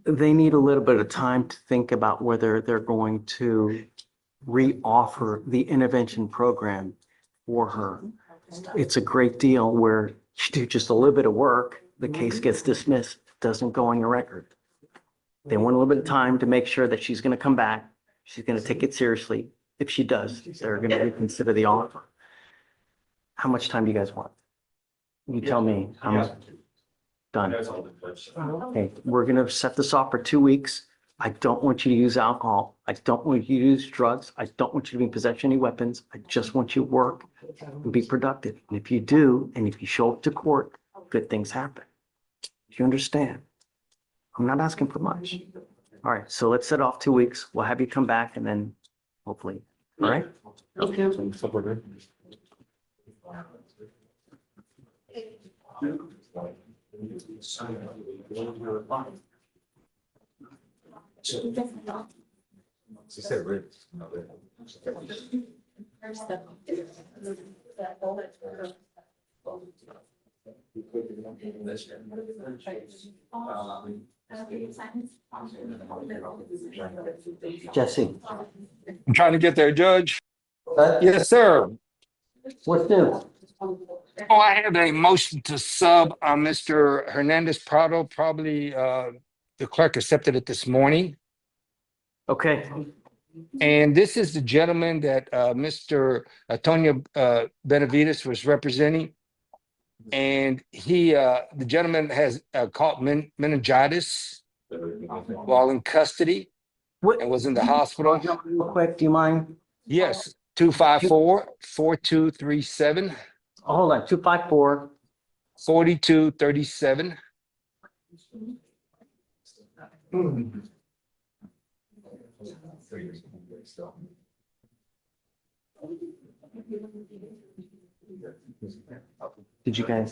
They need a little bit of time to think about whether they're going to re-offer the intervention program for her. It's a great deal where you do just a little bit of work, the case gets dismissed, doesn't go on your record. They want a little bit of time to make sure that she's going to come back. She's going to take it seriously. If she does, they're going to reconsider the offer. How much time do you guys want? You tell me. I'm done. Okay, we're going to set this off for 2 weeks. I don't want you to use alcohol. I don't want you to use drugs. I don't want you to be in possession of any weapons. I just want you to work and be productive. And if you do, and if you show up to court, good things happen. Do you understand? I'm not asking for much. All right, so let's set off 2 weeks. We'll have you come back and then hopefully, all right? She said red. Jesse. I'm trying to get there, Judge. Yes, sir. What's new? Oh, I have a motion to sub Mr. Hernandez Prado. Probably the clerk accepted it this morning. Okay. And this is the gentleman that Mr. Antonio Benavides was representing. And the gentleman has caught meningitis while in custody and was in the hospital. Real quick, do you mind? Yes, 254-4237. Hold on, 254. 4237. Did you get?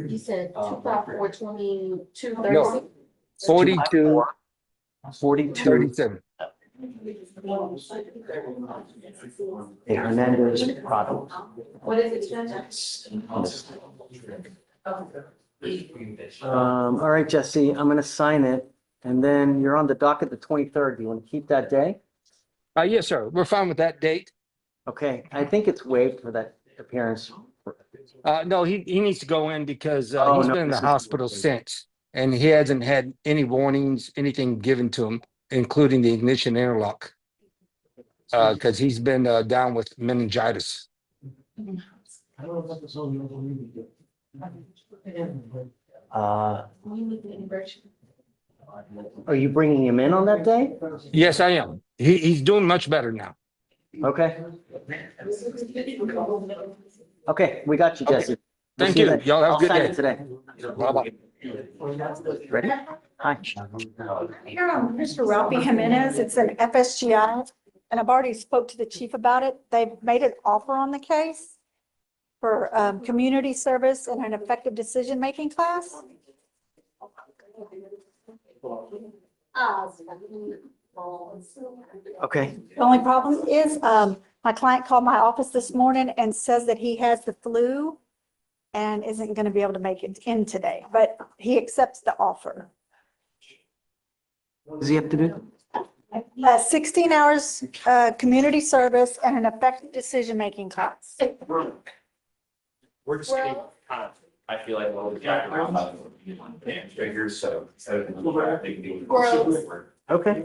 You said 254-2236. No, 42 4237. Hey, Hernandez Prado. What is it, Judge? All right, Jesse, I'm gonna sign it, and then you're on the docket the 23rd. Do you want to keep that day? Yes, sir. We're fine with that date. Okay, I think it's waived for that appearance. No, he needs to go in because he's no, been in the this is- hospital since, and he hasn't had any warnings, anything given to him, including the ignition interlock, because he's been down with meningitis. Are you bringing him in on that day? Yes, I am. He's doing much better now. Okay. Okay, we got you, Jesse. Thank you. Y'all have a good I'll sign day. it today. Bye-bye. Ready? Hi. Here on Mr. Ralphie Jimenez, it's an FSGI, and I've already spoke to the chief about it. They've made an offer on the case for community service and an effective decision-making class. Okay. The only problem is, my client called my office this morning and says that he has the flu and isn't going to be able to make it in today, but he accepts the offer. What does he have to do? 16 hours, community service and an effective decision-making class. We're just getting kind of I feel like, well, the jack around, figures, so. Okay.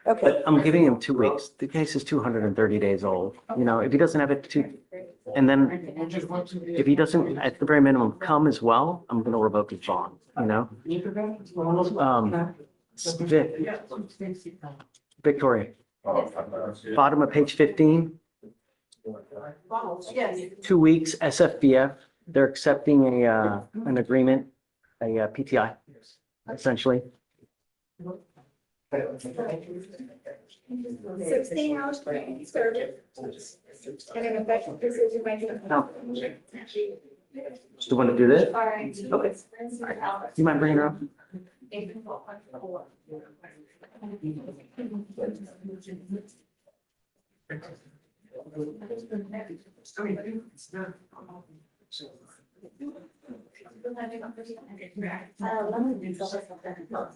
Okay. But I'm giving him 2 weeks. The case is 230 days old. You know, if he doesn't have it and then if he doesn't, at the very minimum, come as well, I'm gonna revoke his bond, you know? Victoria, bottom of page 15, 2 weeks, SFBF, they're accepting an agreement, a PTI, essentially. 16 hours service. And an effective decision making. No. Still want to do this? All right. Okay. You mind bringing her up?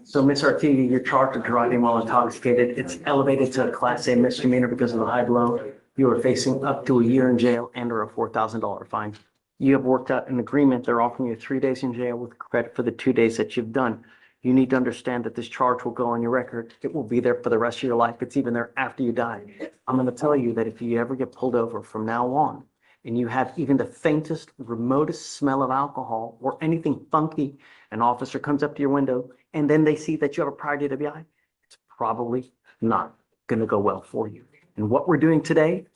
So Ms. Artiga, you're charged with driving while intoxicated. It's elevated to a Class A misdemeanor because of the high blow. You are facing up to a year in jail and or a $4,000 fine. You have worked out an agreement. They're offering you 3 days in jail with credit for the 2 days that you've done. You need to understand that this charge will go on your record. It will be there for the rest of your life. It's even there after you die. I'm going to tell you that if you ever get pulled over from now on, and you have even the faintest, remotest smell of alcohol or anything funky, an officer comes up to your window and then they see that you have a prior DWI, it's probably not going to go well for you. And what we're doing today,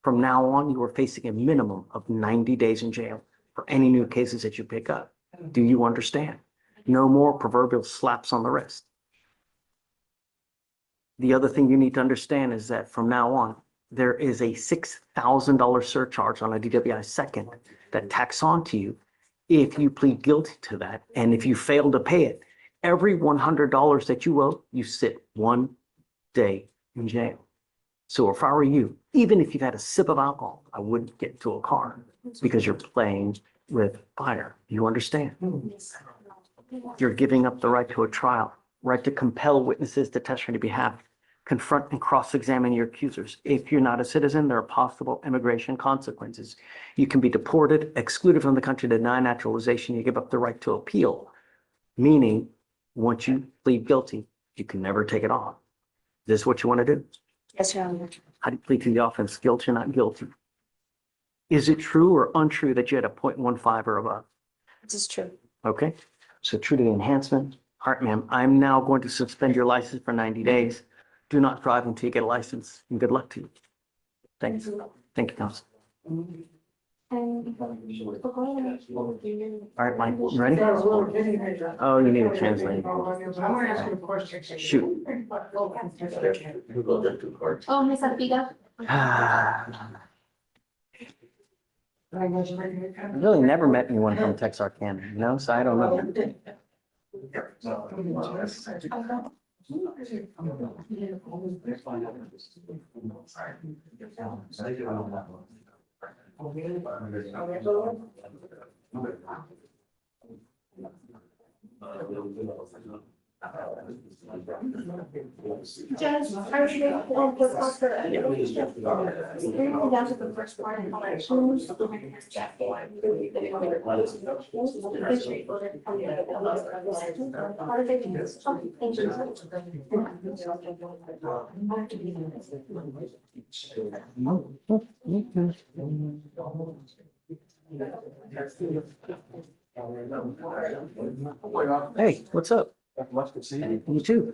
from now on, you are facing a minimum of 90 days in jail for any new cases that you pick up. Do you understand? No more proverbial slaps on the wrist. The other thing you need to understand is that from now on, there is a $6,000 surcharge on a DWI second that tacks on to you if you plead guilty to that. And if you fail to pay it, every $100 that you owe, you sit 1 day in jail. So if I were you, even if you've had a sip of alcohol, I wouldn't get into a car because you're playing with fire. You understand? You're giving up the right to a trial, right to compel witnesses to testify on your behalf, confront and cross-examine your accusers. If you're not a citizen, there are possible immigration consequences. You can be deported, excluded from the country, denied naturalization. You give up the right to appeal, meaning once you plead guilty, you can never take it off. Is this what you want to do? Yes, Your Honor. How do you plead to the offense? Guilty or not guilty? Is it true or untrue that you had a 0.15 or above? This is true. Okay, so true to the enhancement. All right, ma'am, I'm now going to suspend your license for 90 days. Do not drive until you get a license, and good luck to you. Thanks. Thank you, counsel. All right, Mike, you ready? Oh, you need a translator. Shoot. Oh, Miss Artiga. I've really never met anyone from Texarkana, you know, so I don't know. Judge, are you able to put down to the first part in elections? Hey, what's up? You too.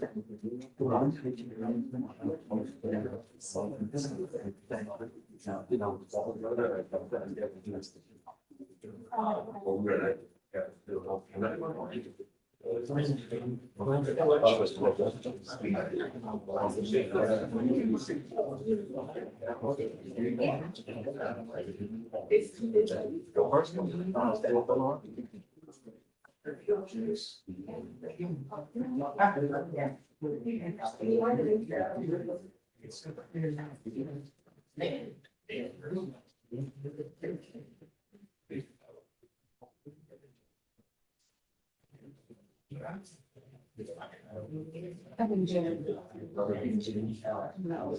No.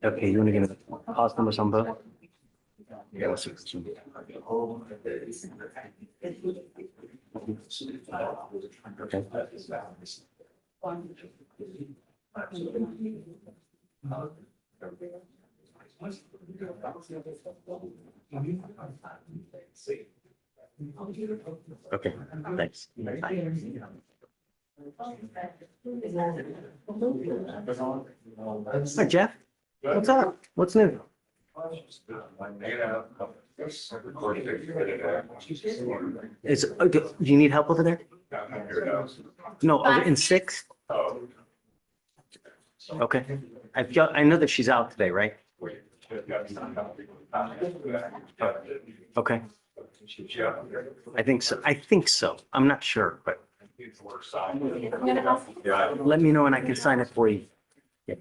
Okay, you want to give me the cause numbers on both? Yeah, let's see. Okay. Okay, thanks. Hi, Jeff. What's up? What's new? Do you need help over there? No, over in 6? Okay. I know that she's out today, right? Okay. I think so. I think so. I'm not sure, but let me know and I can sign it for you. Yeah.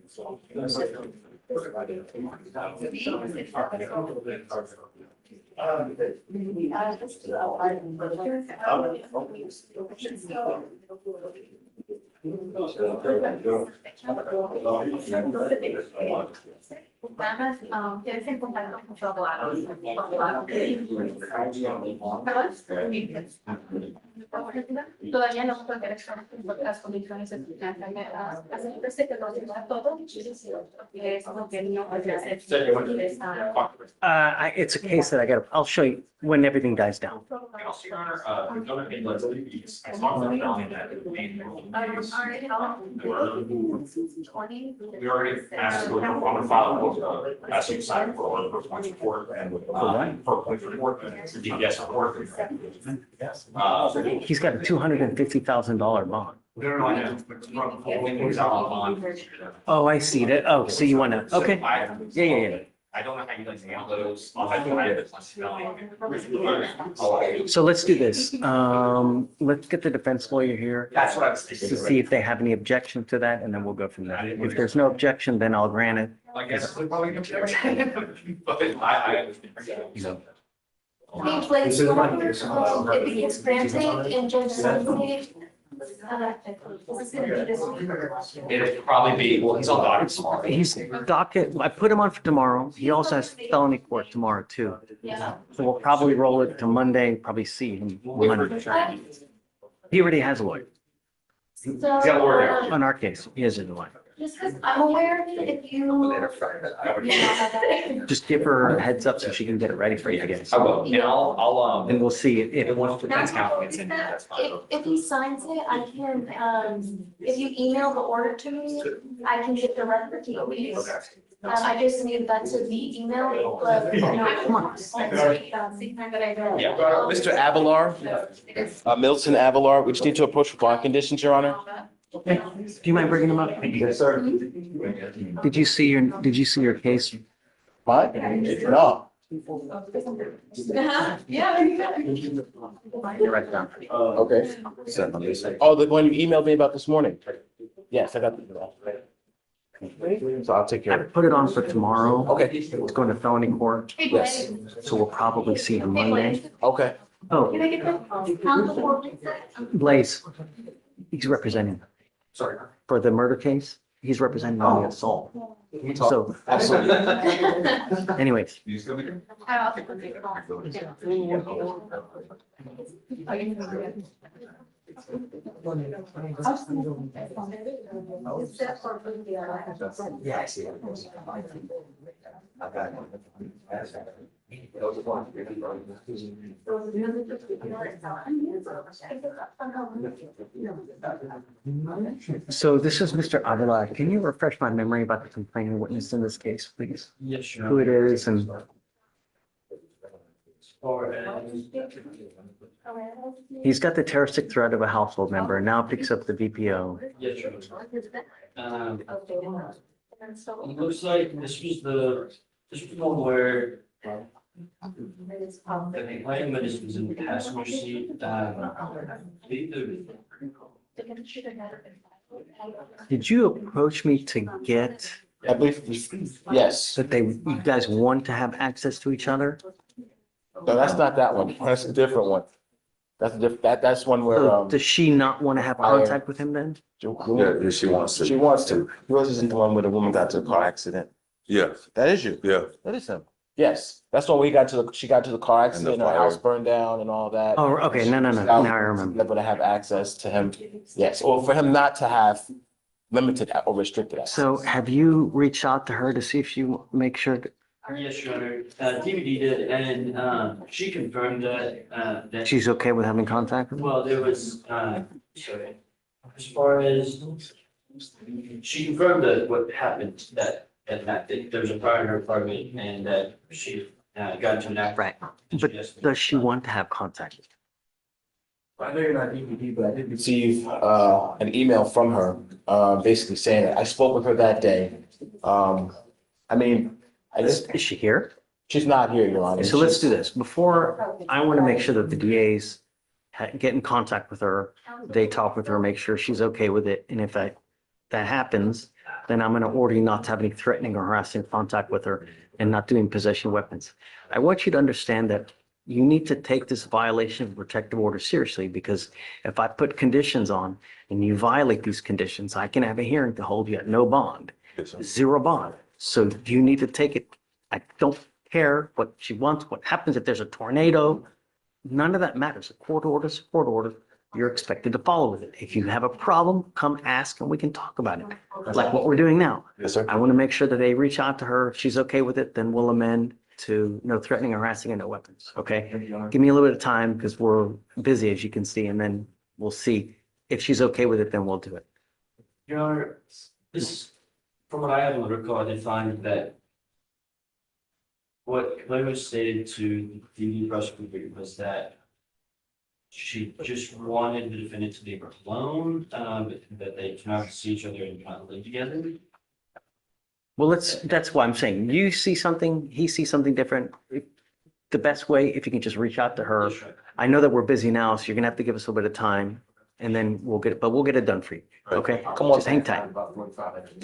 Todavía no, porque las condiciones asegúrese que lo lleva todo, es lo que no hace. It's a case that I'll show you when everything dies down. We already asked, we're going to file, as you signed for police report and for police report, DPS report. He's got a $250,000 bond. Oh, I see that. Oh, so you want to, okay. Yeah. I don't know how you guys handle those. So let's do this. Let's get the defense lawyer here That's what I was thinking. to see if they have any objection to that, and then we'll go from there. If there's no objection, then I'll grant it. I guess we probably don't care. But I. You know. Like, it begins granting and Judge Junkies. It's gonna be this week. It'll probably be, well, he's on docket tomorrow. He's docket, I put him on for tomorrow. He also has felony court tomorrow too. Yeah. So we'll probably roll it to Monday, probably see him Monday. He already has a lawyer. So, On our case, he has a lawyer. just because I'm aware of it, if you. Just give her a heads up so she can get it ready for you, I guess. I will, and I'll, And we'll see if, once the defense counsel gets in, that's fine. If he signs it, I can, if you email the order to me, I can get the record to you. I just need that to be emailed, but. Come on. Yeah. Mr. Avalar, Milton Avalar, we just need to approach for bond conditions, Your Honor. Okay. Do you mind bringing him up? Yes, sir. Did you see your case? What? No. Yeah. You're right down. Okay. Oh, the one you emailed me about this morning? Yes, I got the. So I'll take care I of it. put it on for tomorrow. Okay. It's going to felony court, Yes. so we'll probably see him Monday. Okay. Oh, Can I get the? Blaze, he's representing Sorry. for the murder case. He's representing on the assault. So, Absolutely. anyways, I'll take the big one. So this is Mr. Avila. Can you refresh my memory about the complaining witness in this case, please? Yes, sure. Who it is and he's got the terroristic threat of a household member and now picks up the VPO. Yes, sure. It looks like this was the one where the complainant was in the passenger seat. Did you approach me to get I believe, yes. that you guys want to have access to each other? No, that's not that one. That's a different one. That's one where, So does she not want to have contact with him then? Yeah, she wants to. She wants to. Yours isn't the one where the woman got to a car accident. Yeah, That is you. yeah. That is him. Yes, that's when she got to the car accident, her fire. house burned down and all that. Oh, okay. No. She's Now I remember. able to have access to him. Yes, or for him not to have limited or restricted access. So have you reached out to her to see if you make sure that Yes, Your Honor. DVD did, and she confirmed that she's okay with having contact with him? well, there was sorry. As far as she confirmed that what happened that there was a fire in her apartment and that she got into an accident. Right. But does she want to have contact with him? I know you're not DVD, but I did receive an email from her, basically saying that I spoke with her that day. I mean, Is she here? She's not here, Your Honor. So let's do this. Before, I want to make sure that the DAs get in contact with her. They talk with her, make sure she's okay with it. And if that happens, then I'm going to order you not to have any threatening or harassing contact with her and not doing possession of weapons. I want you to understand that you need to take this violation of protective order seriously, because if I put conditions on and you violate these conditions, I can have a hearing to hold you at no bond, zero bond. So you need to take it. I don't care what she wants, what happens if there's a tornado. None of that matters. A court order is a court order. You're expected to follow with it. If you have a problem, come ask and we can talk about it, like what we're doing now. Yes, sir. I want to make sure that they reach out to her. If she's okay with it, then we'll amend to no threatening, harassing, and no weapons. Okay? Give me a little bit of time because we're busy, as you can see, and then we'll see. If she's okay with it, then we'll do it. Your Honor, this, from what I have on the record, I did find that what Fleischer stated to the DD prosecutor was that she just wanted the defendant to leave her alone, that they cannot see each other and not live together. Well, that's why I'm saying you see something, he sees something different. The best way, if you can just reach out to her. Yes, right. I know that we're busy now, so you're gonna have to give us a little bit of time and then we'll get it, but we'll get it done for you. Okay? Come on. Just hang tight. About 45 minutes.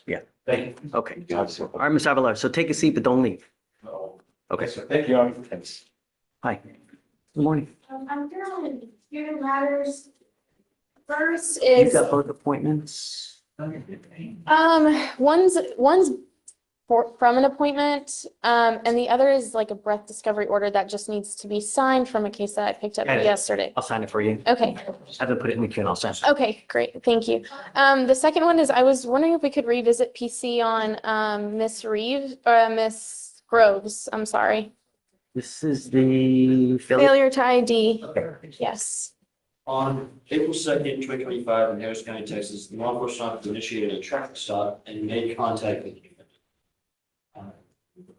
Yeah. Thank you. Okay. All right, Mr. Avila, so take a seat, but don't leave. Okay. Yes, sir. Thank you, Your Honor. Thanks. Hi. Good morning. I'm here on here matters. First You've is, got both appointments. one's from an appointment, and the other is like a breath discovery order that just needs to be signed from a case that I picked up Got it. yesterday. I'll sign it for you. Okay, Have them put it in the queue and I'll sign it. okay, great, thank you. The second one is I was wondering if we could revisit PC on Miss Reeves, Miss Groves, I'm sorry. This is the Failure to ID, Okay. yes. On April 2nd, 2025, in Harris County, Texas, the law enforcement officer initiated a traffic stop and made contact with the defendant.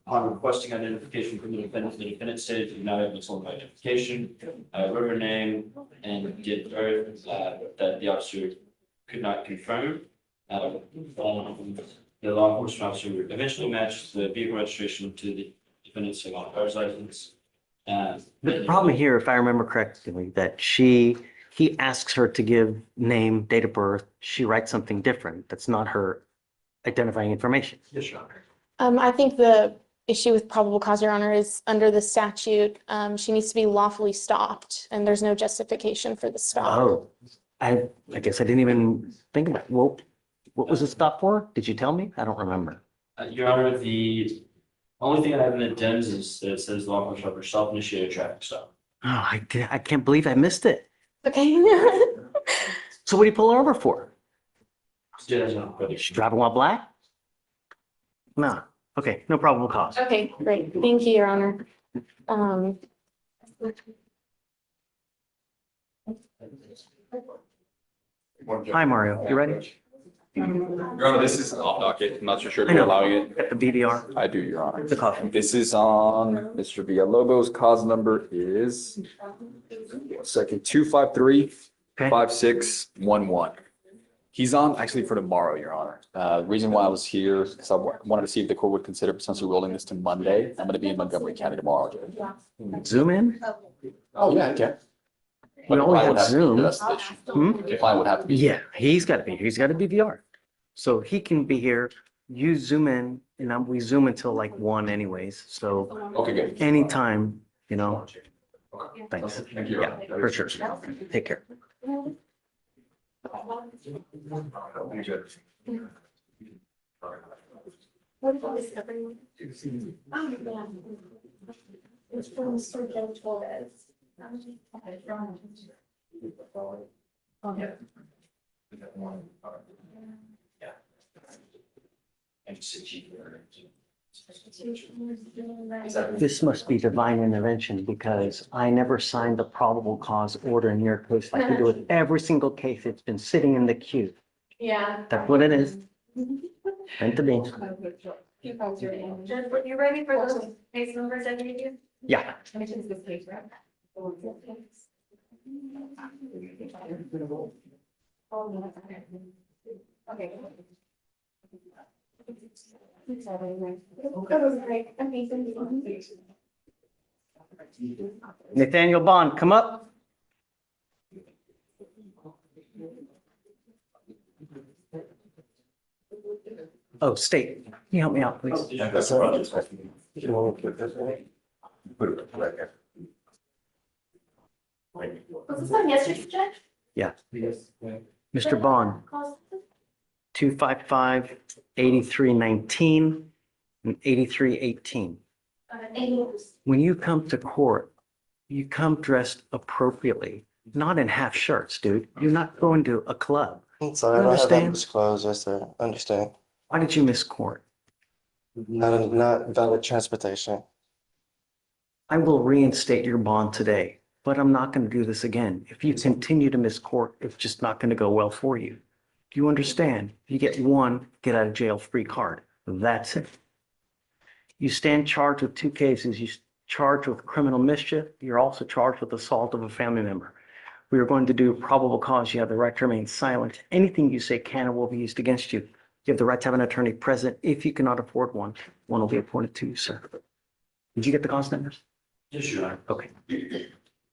Upon requesting identification from the defendant stated he did not have his own identification. I wrote her name and did verify that the officer could not confirm. The law enforcement officer eventually matched the vehicle registration to the defendant's driver's license. The problem here, if I remember correctly, that he asks her to give name, date of birth. She writes something different. That's not her identifying information. Yes, Your Honor. I think the issue with probable cause, Your Honor, is under the statute, she needs to be lawfully stopped, and there's no justification for the stop. Oh, I guess I didn't even think about it. Well, what was the stop for? Did you tell me? I don't remember. Your Honor, the only thing I have in the DEMS is that it says law enforcement officer self-initiated traffic stop. Oh, I can't believe I missed it. Okay. So what are you pulling over for? Judge, She's driving while black? No. Okay, no probable cause. Okay, great. Thank you, Your Honor. Um, Hi, Mario. You ready? Your Honor, this is off docket. I'm not so sure if I you're know. allowing it. Got the BVR. I do, Your Honor. The coffee. This is on Mr. Villalobos. Cause number is, 253-5611. He's on actually for tomorrow, Your Honor. The reason why I was here is because I wanted to see if the court would consider potentially rolling this to Monday. I'm going to be in Montgomery County tomorrow. Zoom in? Oh, yeah, okay. We always have Zoom. That's the issue. Hmm? The client would have to be. Yeah, he's got to be here. He's got a BVR. So he can be here. You zoom in and we zoom until like 1 anyways. So Okay, good. anytime, you know. Thanks. Thank you. Yeah, for sure. Take care. What about this everyone? Oh, yeah. It's from Mr. Judge Torres. This must be divine intervention because I never signed the probable cause order in your case like we do with every single case. It's been sitting in the queue. yeah. That's what it is. Meant to be. Judge, were you ready for those case numbers I gave you? Yeah. Which is this case, right? Okay. That was great. Amazing. Nathaniel Bond, come up. Oh, State, can you help me out, please? Was this on yesterday, Judge? Yeah. Mr. Bond, 255-8319 and 8318. When you come to court, you come dressed appropriately, not in half shirts, dude. You're not going to a club. I'm sorry, I You don't have that understand? much clothes, yes, sir. Understand. Why did you miss court? Not valid transportation. I will reinstate your bond today, but I'm not going to do this again. If you continue to miss court, it's just not going to go well for you. Do you understand? You get one get out of jail free card. That's it. You stand charged with 2 cases. You're charged with criminal mischief. You're also charged with assault of a family member. We are going to do probable cause. You have the right to remain silent. Anything you say can or will be used against you. You have the right to have an attorney present. If you cannot afford one, one will be appointed to you, sir. Did you get the cause numbers? Yes, Your Honor. Okay.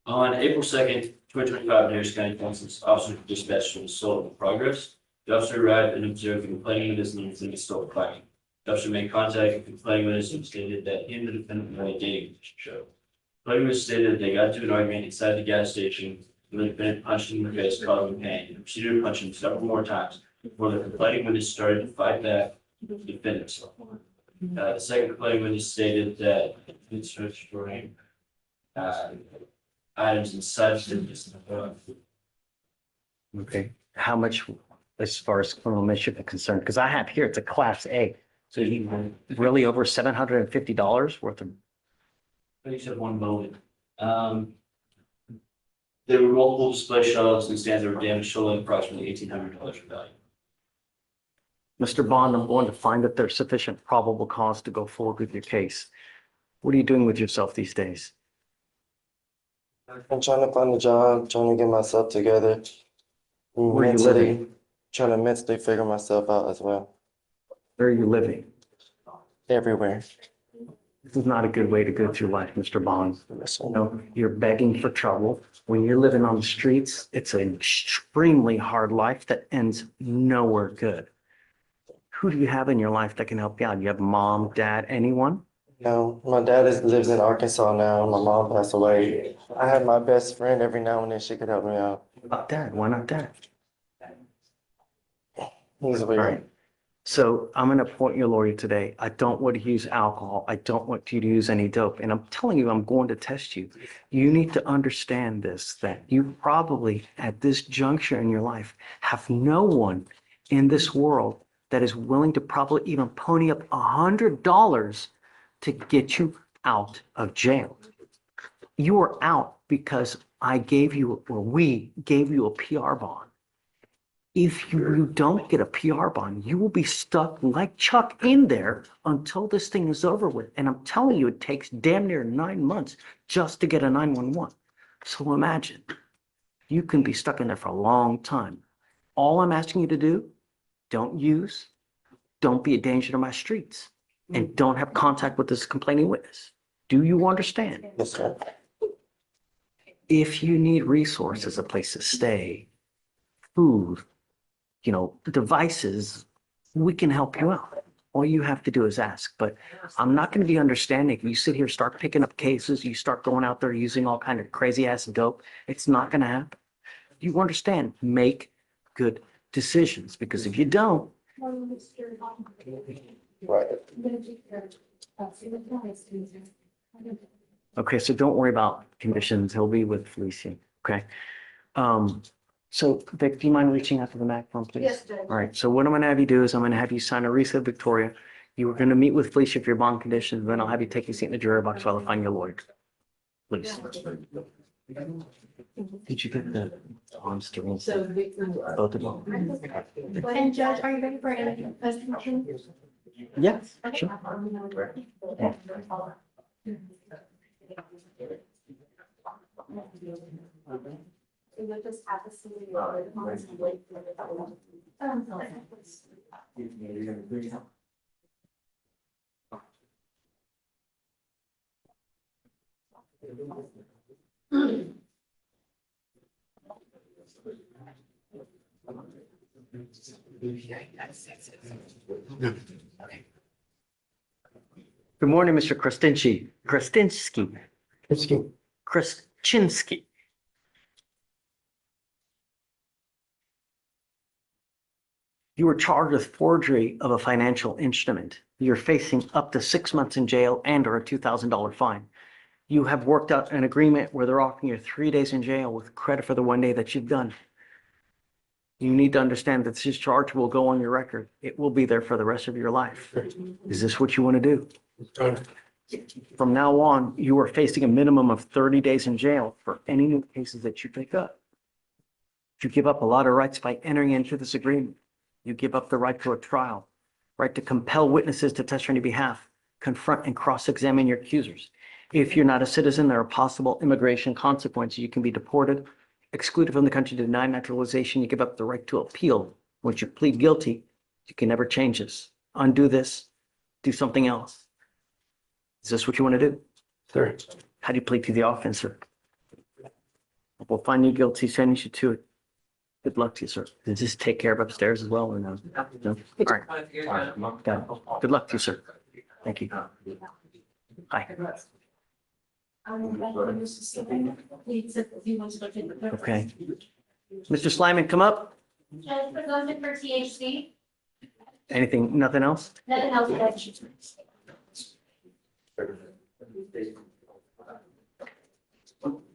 On April 2nd, 2025, Harris County Council's officer dispatched from assault in progress. The officer arrived and observed the complaining witness and the assault fighting. The officer made contact with the complaining witness and stated that he and the defendant were in a dating relationship. The complaining witness stated that they got into an argument inside the gas station and the defendant punched him in the face, causing him pain, and proceeded to punch him several more times before the complaining witness started to fight back with the defendant. The second complaining witness stated that he searched for him. Items and such. Okay. How much, as far as criminal mischief is concerned? Because I have here, it's a class A. So you really over $750 worth of. I think you said one moment. There were multiple display shelves and stands that were damaged, totaling approximately $1,800 in value. Mr. Bond, I'm going to find that there's sufficient probable cause to go forward with your case. What are you doing with yourself these days? I'm trying to find a job, trying to get myself together. Where are you Mentally, living? trying to mentally figure myself out as well. Where are you living? Everywhere. This is not a good way to go through life, Mr. Bond. You know, you're begging for trouble. When you're living on the streets, it's an extremely hard life that ends nowhere good. Who do you have in your life that can help you out? You have mom, dad, anyone? No, my lives in Arkansas now. My mom passed away. I have my best friend every now and then. She could help me out. What about dad? Why not dad? He's All weird. right. So I'm going to appoint your lawyer today. I don't want to use alcohol. I don't want you to use any dope. And I'm telling you, I'm going to test you. You need to understand this, that you probably at this juncture in your life have no one in this world that is willing to probably even pony up $100 to get you out of jail. You are out because I gave you, or we gave you a PR bond. If you don't get a PR bond, you will be stuck like Chuck in there until this thing is over with. And I'm telling you, it takes damn near 9 months just to get a 911. So imagine, you can be stuck in there for a long time. All I'm asking you to do, don't use, don't be a danger to my streets, and don't have contact with this complaining witness. Do you understand? Yes, sir. If you need resources, a place to stay, food, devices, we can help you out. All you have to do is ask. But I'm not going to be understanding. You sit here, start picking up cases, you start going out there using all kind of crazy ass dope. It's not going to happen. You understand? Make good decisions, because if you don't, Right. okay, so don't worry about conditions. He'll be with Fleischer. Okay. So Vic, do you mind reaching out to the MAC phone, please? Yes, Judge. All right. So what I'm going to have you do is I'm going to have you sign a reset Victoria. You were going to meet with Fleischer for your bond conditions. Then I'll have you take your seat in the jury box while I find your lawyer. Please. Did you get the arms to both of them? And Judge, are you ready for any presentation? Yes, Okay. sure. You'll just have to see Good morning, Mr. Krasinski. You were charged with forgery of a financial instrument. You're facing up to 6 months in jail and or a $2,000 fine. You have worked out an agreement where they're offering you 3 days in jail with credit for the 1 day that you've done. You need to understand that this charge will go on your record. It will be there for the rest of your life. Is this what you want to do? From now on, you are facing a minimum of 30 days in jail for any new cases that you pick up. You give up a lot of rights by entering into this agreement. You give up the right to a trial, right to compel witnesses to testify on your behalf, confront and cross-examine your accusers. If you're not a citizen, there are possible immigration consequences. You can be deported, excluded from the country, denied naturalization. You give up the right to appeal. Once you plead guilty, you can never change this. Undo this, do something else. Is this what you want to do? Sir. How do you plead to the offense, sir? We'll find you guilty, sentence you to it. Good luck to you, sir. Does this take care of upstairs as well or no? No? All right. Got it. Good luck to you, sir. Thank you. Hi. Okay. Mr. Slyman, come up. Judge, for those for THC, Anything, nothing else? nothing else, Judge.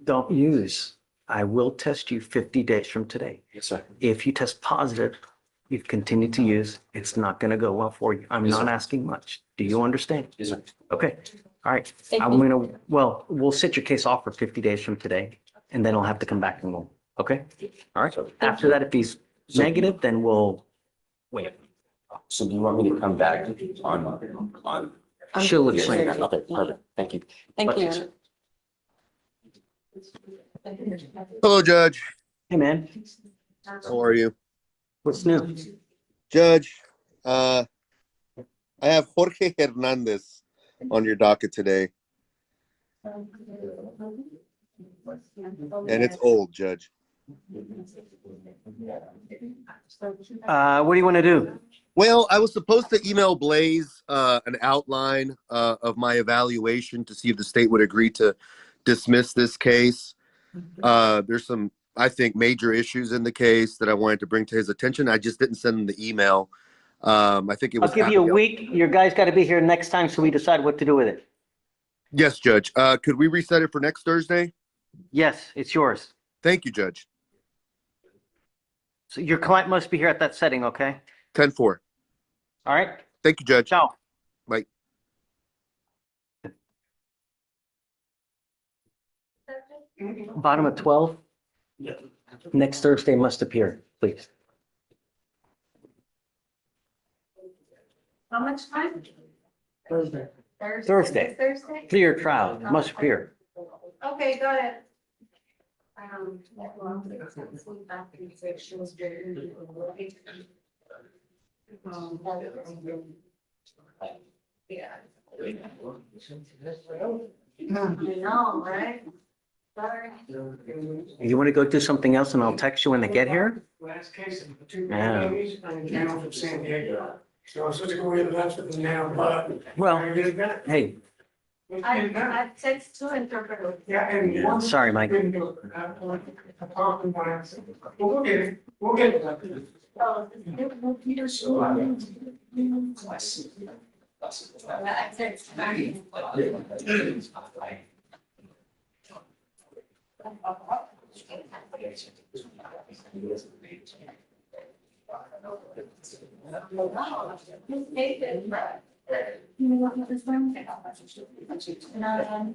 Don't use. I will test you 50 days from today. Yes, sir. If you test positive, you've continued to use, it's not going to go well for you. I'm Yes, not sir. asking much. Do you understand? Yes, sir. Okay. All right. Thank I'm you. going to, we'll set your case off for 50 days from today, and then I'll have to come back and we'll, okay? All right. After that, if he's negative, then we'll wait. So do you want me to come back on? She'll explain that. Okay, perfect. Thank you. Thank you. Hello, Judge. Hey, man. How are you? What's new? Judge, I have Jorge Hernandez on your docket today, and it's old, Judge. What do you want to do? Well, I was supposed to email Blaze an outline of my evaluation to see if the state would agree to dismiss this case. There's some, I think, major issues in the case that I wanted to bring to his attention. I just didn't send him the email. I think it I'll was. give you a Abigail. week. Your guys got to be here next time so we decide what to do with it. Yes, Judge. Could we reset it for next Thursday? Yes, it's yours. Thank you, Judge. So your client must be here at that setting, okay? 10-4. All right? Thank you, Judge. Ciao. Bye. Bottom of 12. Next Thursday must appear, please. How much time? Thursday. Thursday. Clear trial, must appear. Okay, got it. Yeah. I know, right? Sorry. You want to go do something else and I'll text you when they get here? Last case of the two Yeah. babies and the general from San Diego. So I'm supposed to go in that's with them now, but. Well, I get it done. hey, I text two interpreters. Yeah, and. one Sorry, Mike. didn't do it. I talked to one, but we'll get it, we'll get it. I text.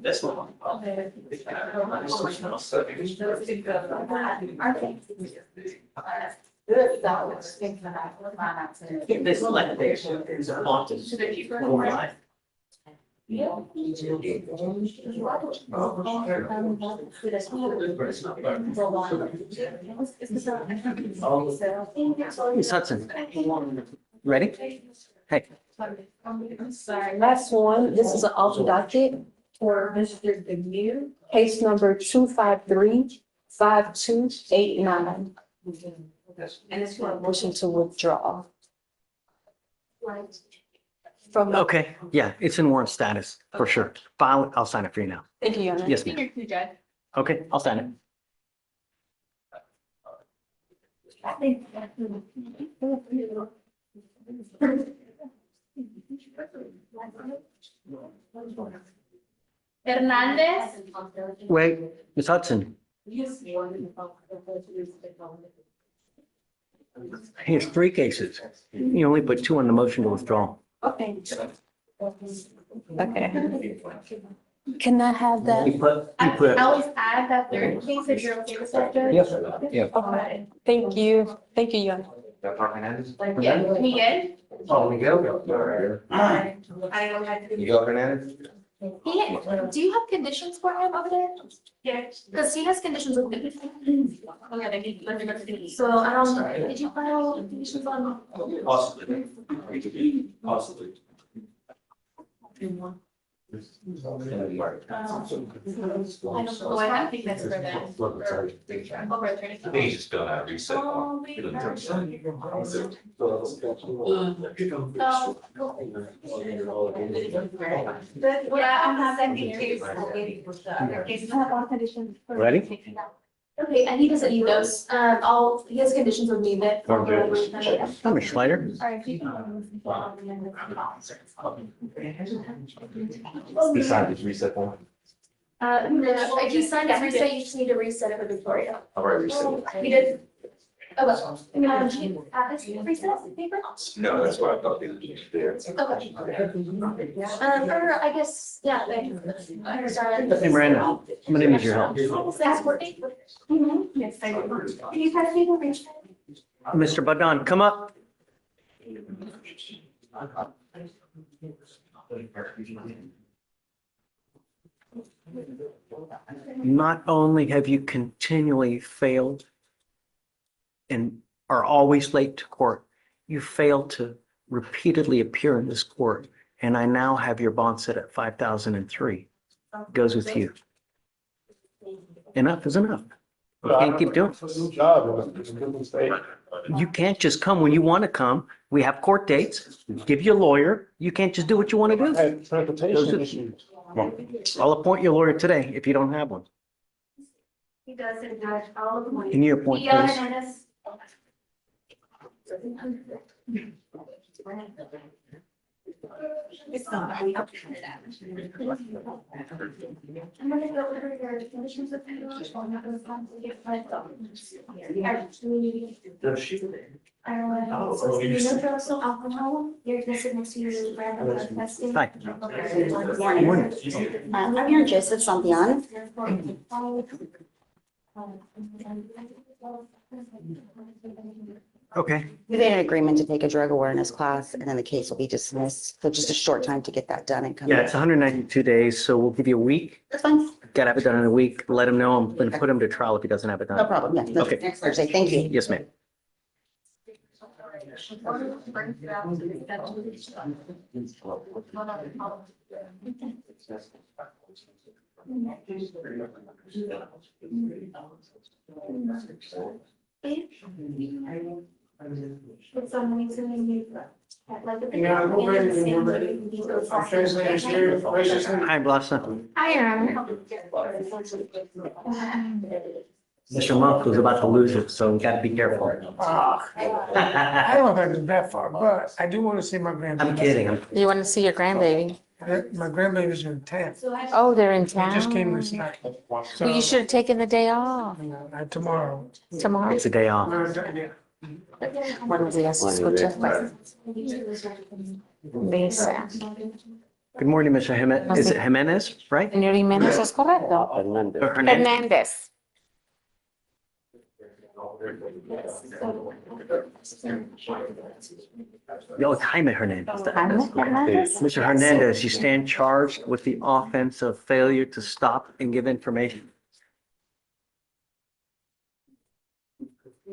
This one. This legislation is haunted. Ms. Hudson, ready? Hey, Sorry, last one, this is an off docket for Mr. Demir, case number 253-5289. And it's for a motion to withdraw. From, okay, yeah, it's in warrant status for sure. File, I'll sign it for you now. thank you, Your Honor. Yes, ma'am. Okay, I'll sign it. Hernandez. Wait, Ms. Hudson, he has 3 cases. You only put 2 on the motion to withdraw. Okay. Okay. Can I have that? You put, I always add that third case if you're okay with that, Judge. yes, yeah. Okay, thank you. Thank you, Your Honor. Yeah, Miguel. Oh, Miguel. I don't have to. Miguel Hernandez? Do you have conditions for him over there? Yeah. Because he has conditions with me. Okay, so, did you file conditions on? Possibly. Possibly. I don't know, I think that's for them. Over attorney. He's just filling out a reset Oh, form. wait, He doesn't sorry. sign. But I'm not sending case. I have all conditions. for- Ready? Okay, and he doesn't need those, all, he has conditions with me that. Hi, Mr. Schneider. Alright. He signed his reset form. No, he signed it, reset, you just need to reset it with Victoria. I've already reset it. He did. Oh, well, do you have this reset paper? No, that's what I thought they were doing there. Okay. Or I guess, yeah, they. Hey, Miranda, I'm gonna need your help. That's Courtney. Can you guys need to reach? Mr. Badon, come up. Not only have you continually failed and are always late to court, you failed to repeatedly appear in this court. And I now have your bond set at 5,003. Goes with you. Enough is enough. We can't keep doing it. You can't just come when you want to come. We have court dates. Give you a lawyer. You can't just do what you want to do. Transportation issues. I'll appoint you a lawyer today if you don't have one. He does it, Judge, all of them. Can you appoint, Yeah, please? Hernandez. It's not. I'm gonna go over your conditions of parole. I'm not gonna get my actually. So you know drugs or alcohol, you're gonna sit next to your grandmother. Hi. Morning. I'm here Joseph Sampian. Okay. We made an agreement to take a drug awareness class and then the case will be dismissed. So just a short time to get that done and come Yeah, back. it's 192 days, so we'll give you a week. That's fine. Gotta have it done in a week. Let him know. I'm gonna put him to trial if he doesn't have it done. No problem. Yeah, that's Okay. next Thursday. Thank you. Yes, ma'am. It's amazing when you. Like. Yeah, we're ready, we're ready. Our translator here, Fleischer. Hi, Blossom. Hi, Aaron. Mr. Monk was about to lose it, so we gotta be careful. I don't know if I go that far, but I do want to see my grandbaby. I'm kidding. You want to see your grandbaby? My grandbaby's in town. Oh, they're in I town. just came this night. Well, you should have taken the day off. Tomorrow. Tomorrow. It's a day off. Yeah. Buenos días, escucha. Lisa. Good morning, Mr. Jimenez. Is it Jimenez, right? Señor Jiménez, ¿es correcto? Or Hernandez? Hernández. No, it's Jaime Hernandez. Jaime Hernandez? Mr. Hernandez, you stand charged with the offense of failure to stop and give information.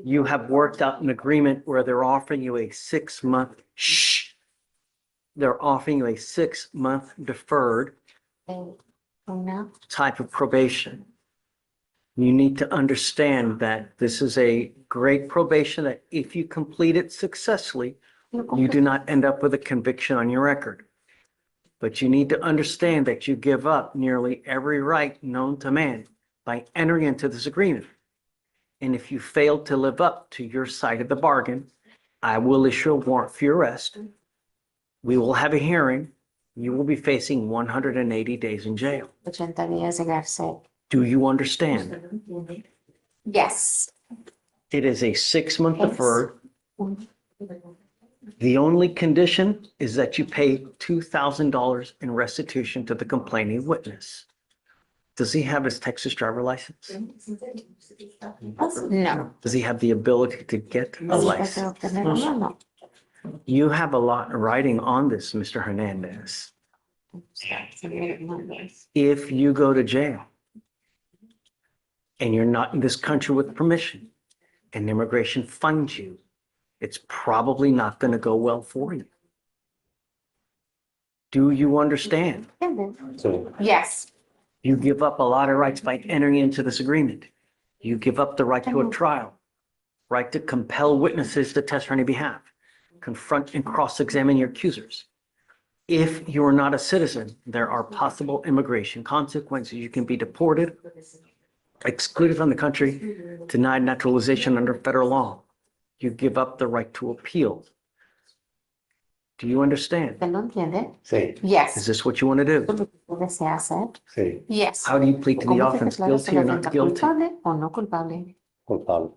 You have worked out an agreement where they're offering you a 6-month, they're offering you a 6-month deferred type of probation. You need to understand that this is a great probation that if you complete it successfully, you do not end up with a conviction on your record. But you need to understand that you give up nearly every right known to man by entering into this agreement. And if you fail to live up to your side of the bargain, I will issue a warrant for your arrest. We will have a hearing. You will be facing 180 days in jail. 80 días de cárcel. Do you understand? Yes. It is a 6-month deferred. The only condition is that you pay $2,000 in restitution to the complaining witness. Does he have his Texas driver license? No. Does he have the ability to get a license? No. You have a lot of writing on this, Mr. Hernandez. If you go to jail and you're not in this country with permission and immigration finds you, it's probably not going to go well for you. Do you understand? Yes. You give up a lot of rights by entering into this agreement. You give up the right to a trial, right to compel witnesses to testify on your behalf, confront and cross-examine your accusers. If you're not a citizen, there are possible immigration consequences. You can be deported, excluded from the country, denied naturalization under federal law. You give up the right to appeal. Do you understand? Sí. Yes. Is this what you want to do? Yes. How do you plead to the offense? Guilty or not guilty? O no culpable.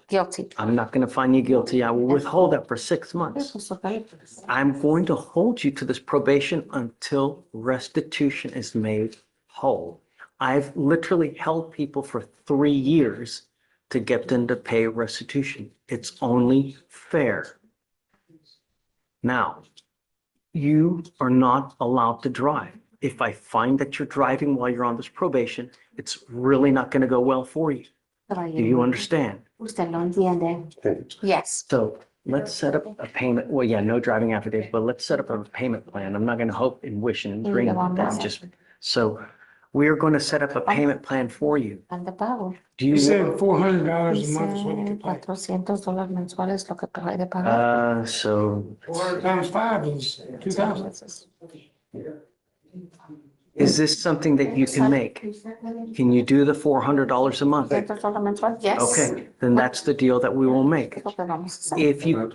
Guilty. I'm not going to find you guilty. I will withhold that for 6 months. I'm going to hold you to this probation until restitution is made whole. I've literally held people for 3 years to get them to pay restitution. It's only fair. Now, you are not allowed to drive. If I find that you're driving while you're on this probation, it's really not going to go well for you. Do you understand? Usted lo entiende. Yes. So let's set up a payment. Well, yeah, no driving affidavit, but let's set up a payment plan. I'm not going to hope and wish and dream that just, so we're going to set up a payment plan for you. Do You said you, $400 a month is what you could pay. $400 mensuales lo que acabé de pagar. so 400 times 5 is 2,000. Is this something that you can make? Can you do the $400 a month? Yes. Okay, then that's the deal that we will make. If you,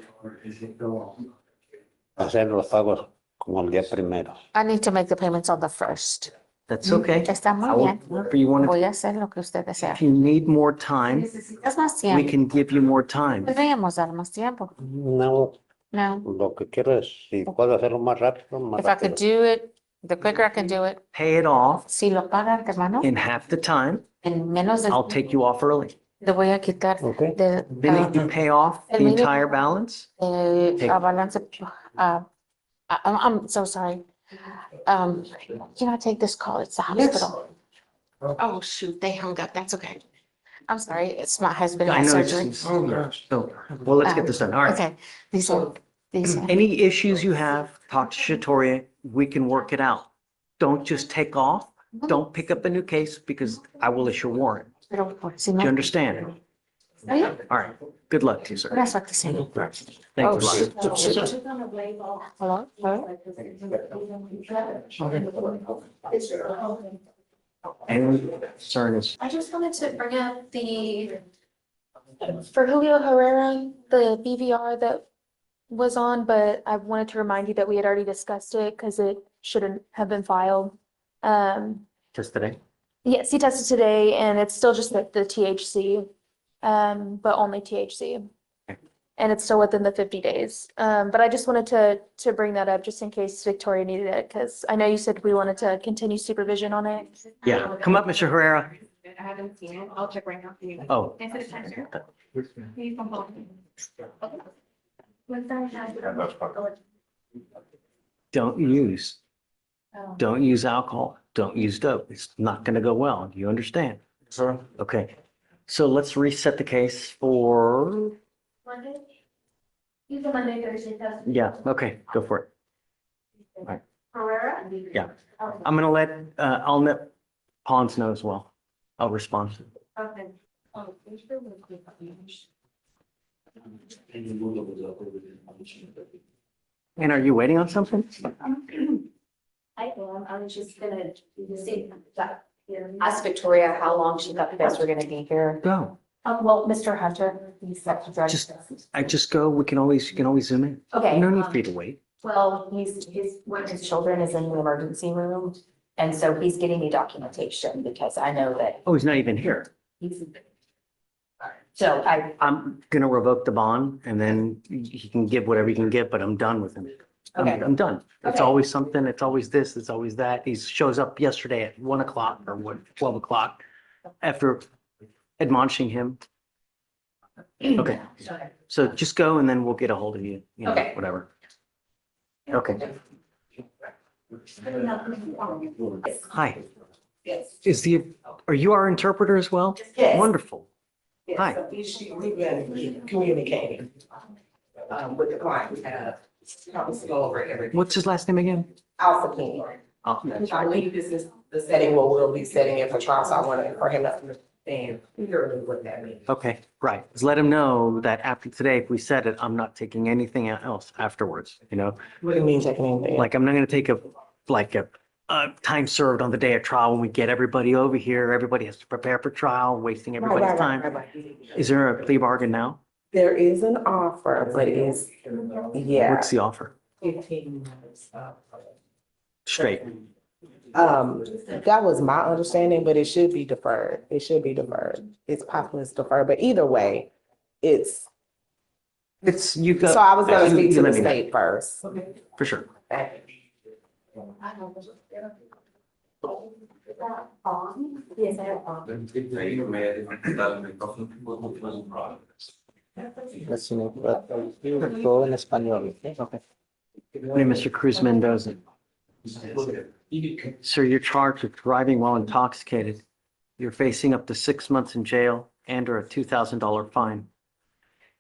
Hacer los pagos como el día primero. I need to make the payments on the first. that's okay. Está muy I will- bien. Whatever you want to, Voy a hacer lo que usted desea. if you need more time, ¿Necesitas más we tiempo? can give you more time. Podríamos dar más tiempo. No, No. lo que quiero es, si puedo hacerlo más rápido, más If I could rápido. do it, the quicker I can do it. Pay it off Si lo paga de mano, in half the time. en menos de, I'll take you off early. le voy a quitar Okay. de, Then you pay off the el mínimo- entire balance. Take- balance. I'm so sorry. Can I take this call? It's the hospital. Oh, shoot, they hung up. That's okay. I'm sorry. It's my husband I had know surgery. it's, so, well, let's get this done. All right. Okay, these are. Any issues you have, talk to Shatoria. We can work it out. Don't just take off. Don't pick up a new case because I will issue a warrant. Do you understand? Yeah. All right. Good luck to you, sir. That's like the same. Thank Oh, you. shoot. Hello? Any concerns? I just wanted to bring up for Julio Herrera, the BVR that was on, but I wanted to remind you that we had already discussed it because it shouldn't have been filed. Just today? Yes, he tested today and it's still just the THC, but only THC. And it's still within the 50 days. But I just wanted to bring that up just in case Victoria needed it, because I know you said we wanted to continue supervision on it. Yeah. Come up, Mr. Herrera. I haven't seen it. I'll check right now for you. Oh. Thanks for the time, sir. Please come home. Don't use alcohol. Don't use dope. It's not going to go well. Do you understand? Sir? Okay. So let's reset the case for, Monday? Use the Monday, Thursday test. yeah, okay, go for it. All right. Herrera? Yeah. I'm gonna let, I'll let Pons know as well. I'll respond. Okay. And are you waiting on something? I am. I was just gonna see that. Ask Victoria how long she thought you guys were gonna be here. Go. Well, Mr. Hunter, he's set to drive. Just go. You can always zoom in. Okay, No need for you to wait. Well, one of his children is in the emergency room, and so he's getting me documentation because I know that Oh, he's not even here. he's. So I'm gonna revoke the bond and then he can give whatever he can get, but I'm done with him. Okay. I'm done. It's Okay. always something. It's always this, it's always that. He shows up yesterday at 1 o'clock or 12 o'clock after admonishing him. Okay. So just go and then we'll get a hold of you, Okay. whatever. Okay. Hi. Yes. Are you our interpreter as well? Yes. Wonderful. Yes, Hi. so we've been communicating with the client, help us go over everything. What's his last name again? Alpha King. Oh, that's I right. believe this is the setting where we'll be setting it for trial, so I wanted for him to understand clearly what that means. Okay, right. Just let him know that after today, if we said it, I'm not taking anything else afterwards, What do you mean taking anything? Like, I'm not gonna take a time served on the day of trial when we get everybody over here. Everybody has to prepare for trial, wasting everybody's time. Is there a plea bargain now? There is an offer, but it is, yeah. What's the offer? 15 months. Straight. That was my understanding, but it should be deferred. It should be deferred. It's possible it's deferred, but either way, it's. You go. So I was gonna you- speak you to the let me know. state first. For sure. Yes, I have. Todo en español. Okay. My name is Mr. Cruz Mendoza. Sir, you're charged with driving while intoxicated. You're facing up to 6 months in jail and or a $2,000 fine.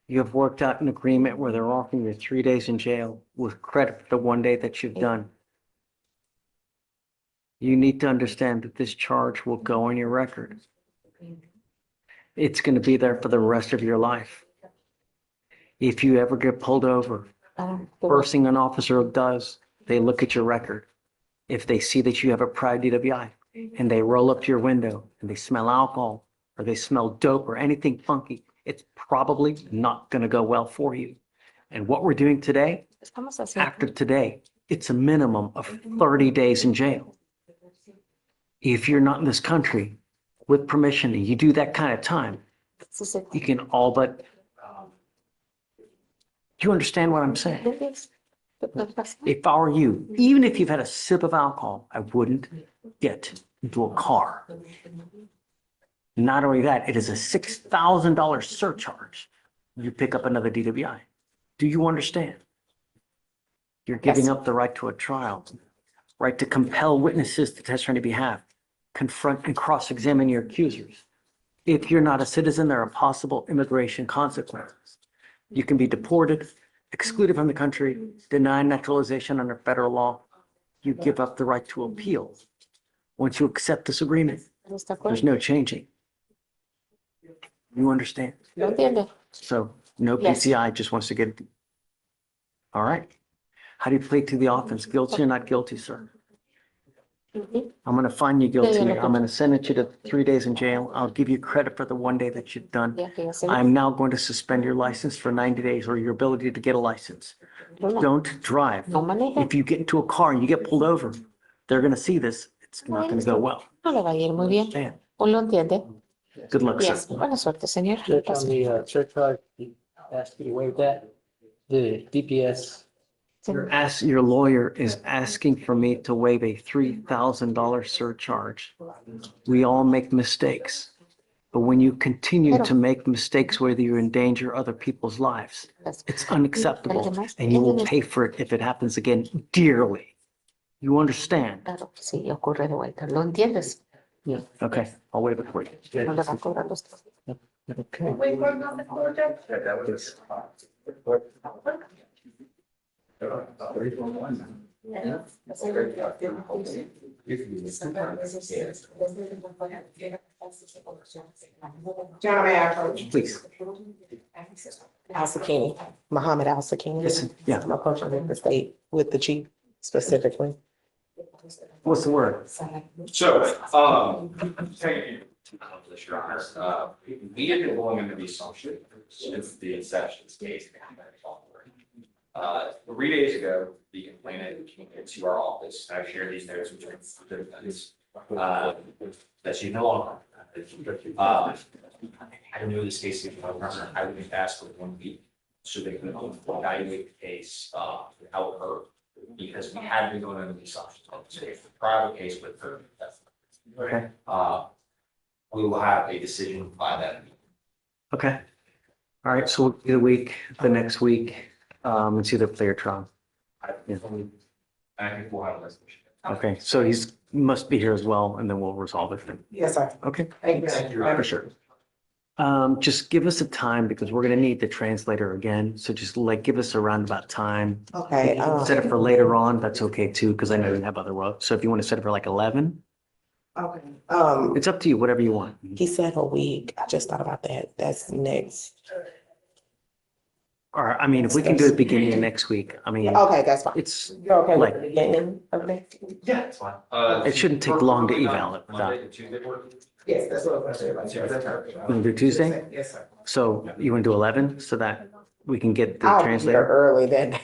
You have worked out an agreement where they're offering you 3 days in jail with credit for the 1 day that you've done. You need to understand that this charge will go on your record. It's going to be there for the rest of your life. If you ever get pulled over, first thing an officer does, they look at your record. If they see that you have a prior DWI and they roll up to your window and they smell alcohol or they smell dope or anything funky, it's probably not going to go well for you. And what we're doing today, after today, it's a minimum of 30 days in jail. If you're not in this country with permission and you do that kind of time, you can all but, do you understand what I'm saying? If I were you, even if you've had a sip of alcohol, I wouldn't get into a car. Not only that, it is a $6,000 surcharge. You pick up another DWI. Do you understand? You're giving up the right to a trial, right to compel witnesses to testify on your behalf, confront and cross-examine your accusers. If you're not a citizen, there are possible immigration consequences. You can be deported, excluded from the country, denied naturalization under federal law. You give up the right to appeal. Once you accept this agreement, there's no changing. You understand? So no PCI, just wants to get it. All right. How do you plead to the offense? Guilty or not guilty, sir? I'm going to find you guilty. I'm going to sentence you to 3 days in jail. I'll give you credit for the 1 day that you've done. I'm now going to suspend your license for 90 days or your ability to get a license. Don't drive. If you get into a car and you get pulled over, they're going to see this. It's not going to go well. Man. Good luck, sir. Judge, on the surcharge, ask you to waive that, the DPS. Your lawyer is asking for me to waive a $3,000 surcharge. We all make mistakes, but when you continue to make mistakes, whether you endanger other people's lives, it's unacceptable, and you will pay for it if it happens again dearly. You understand? Yeah. Okay, I'll waive it for you. Okay. John, may I approach? Please. Al-Sakini, Muhammad Al-Sakini. Listen, yeah. I'm approaching with the state, with the chief specifically. What's the word? So, taking this, Your Honor, we have been going into the assumption since the inception of this case. 3 days ago, the complainant came into our office. I shared these notes with the defense, that she no longer. I knew this case was my partner. I would have asked for 1 week so they could evaluate the case without her, because we had been going into the assumption of this case, the private case with her. Okay. We will have a decision by that week. Okay. All right, so we'll do the week, the next week, it's either plea or trial. Yeah. I think we'll have a resolution. Okay, so he's, must be here as well, and then we'll resolve it. Yes, sir. Okay. Thank you. For sure. Just give us a time because we're gonna need the translator again. So just like, give us a roundabout time. Okay. Set it for later on. That's okay too, because I know you have other work. So if you want to set it for like 11, Okay. it's up to you, whatever you want. He said a week. I just thought about that. That's next. Or, I mean, if we can do it beginning of next week, I mean. Okay, that's fine. It's You're okay with like, the beginning of next week? Yeah, it's fine. it shouldn't take long to eval it. Monday to Tuesday work? Yes, that's what I was gonna say. You want to do Tuesday? Yes, sir. So you want to do 11 so that we can get the I'll be here translator? early then.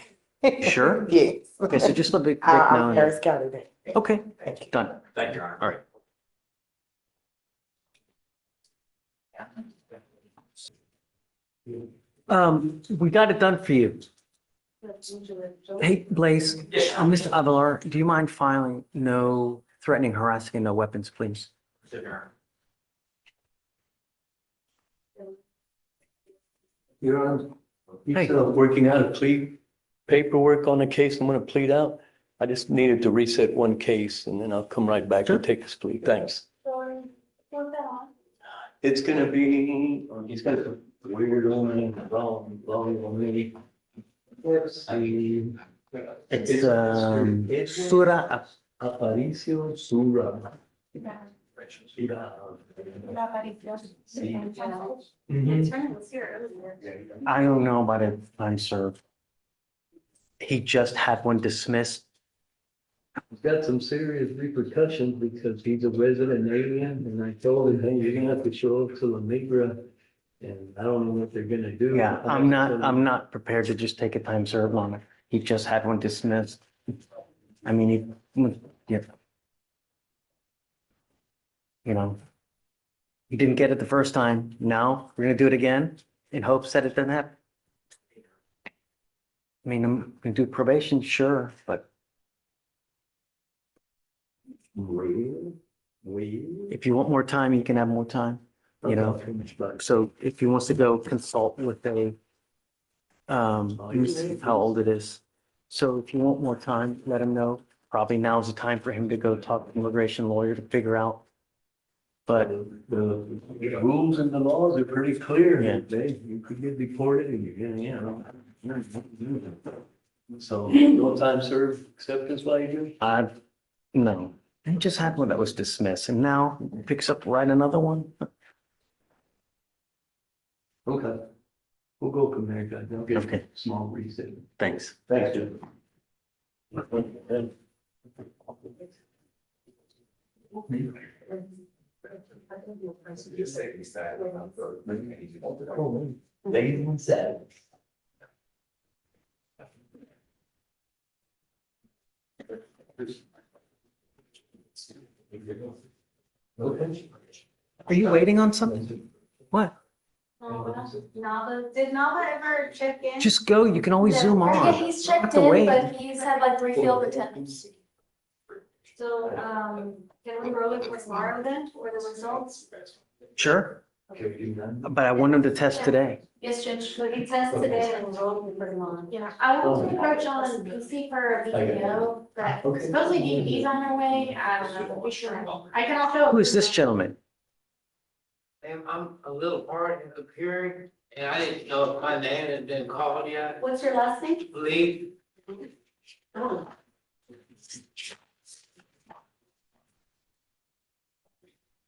Sure? Yes. Okay, so just let me break I'm down. Harris County then. Okay, Thank you. done. Thank you, Your Honor. All right. We got it done for you. Hey, Blaze, Mr. Avalar, do you mind filing no threatening, harassing, and no weapons, please? Your Honor, Hey. instead of working out a plea paperwork on the case I'm gonna plead out, I just needed to reset one case and then I'll come right back and take this plea. Thanks. It's gonna be, he's got a weird one, long me. Let's see. It's Sura. Aparicio Sura. I don't know about it, I'm served. He just had one dismissed It's got some serious repercussions because he's a resident alien and I told him, hey, you're gonna have to show up to La Migra. And I don't know what they're gonna do. Yeah, I'm not prepared to just take a time served on it. He just had one dismissed. I mean, yeah. You know, he didn't get it the first time. Now we're gonna do it again in hopes that it doesn't happen. I mean, I'm gonna do probation, sure, but if you want more time, you can have more time, you know? So if he wants to go consult with a, let me see how old it is. So if you want more time, let him know. Probably now's the time for him to go talk to an immigration lawyer to figure out. But The rules and the laws are pretty clear. Yeah. You could get deported and you're gonna, So no time served acceptance by you? no, he just had one that was dismissed and now picks up right another one. Okay. We'll go from there, guys. I'll get Okay. a small reset. Thanks. Thanks, Jim. Are you waiting on something? What? Nava, did Nava ever check in? Just go. You can always zoom on. Yeah, he's You have checked to in, wait. but he's had like 3 field attempts. So, can we roll it for tomorrow then, for the results? Sure, but I want him to test today. Yes, Judge, so he tests today and we'll roll it for tomorrow. Yeah, I will approach on PC for a video, but supposedly DVD's on their way, I don't know, for sure. I can also. Who is this gentleman? I'm a little part in the hearing, and I didn't know if my name had been called yet. What's your last name? Lee, Oh.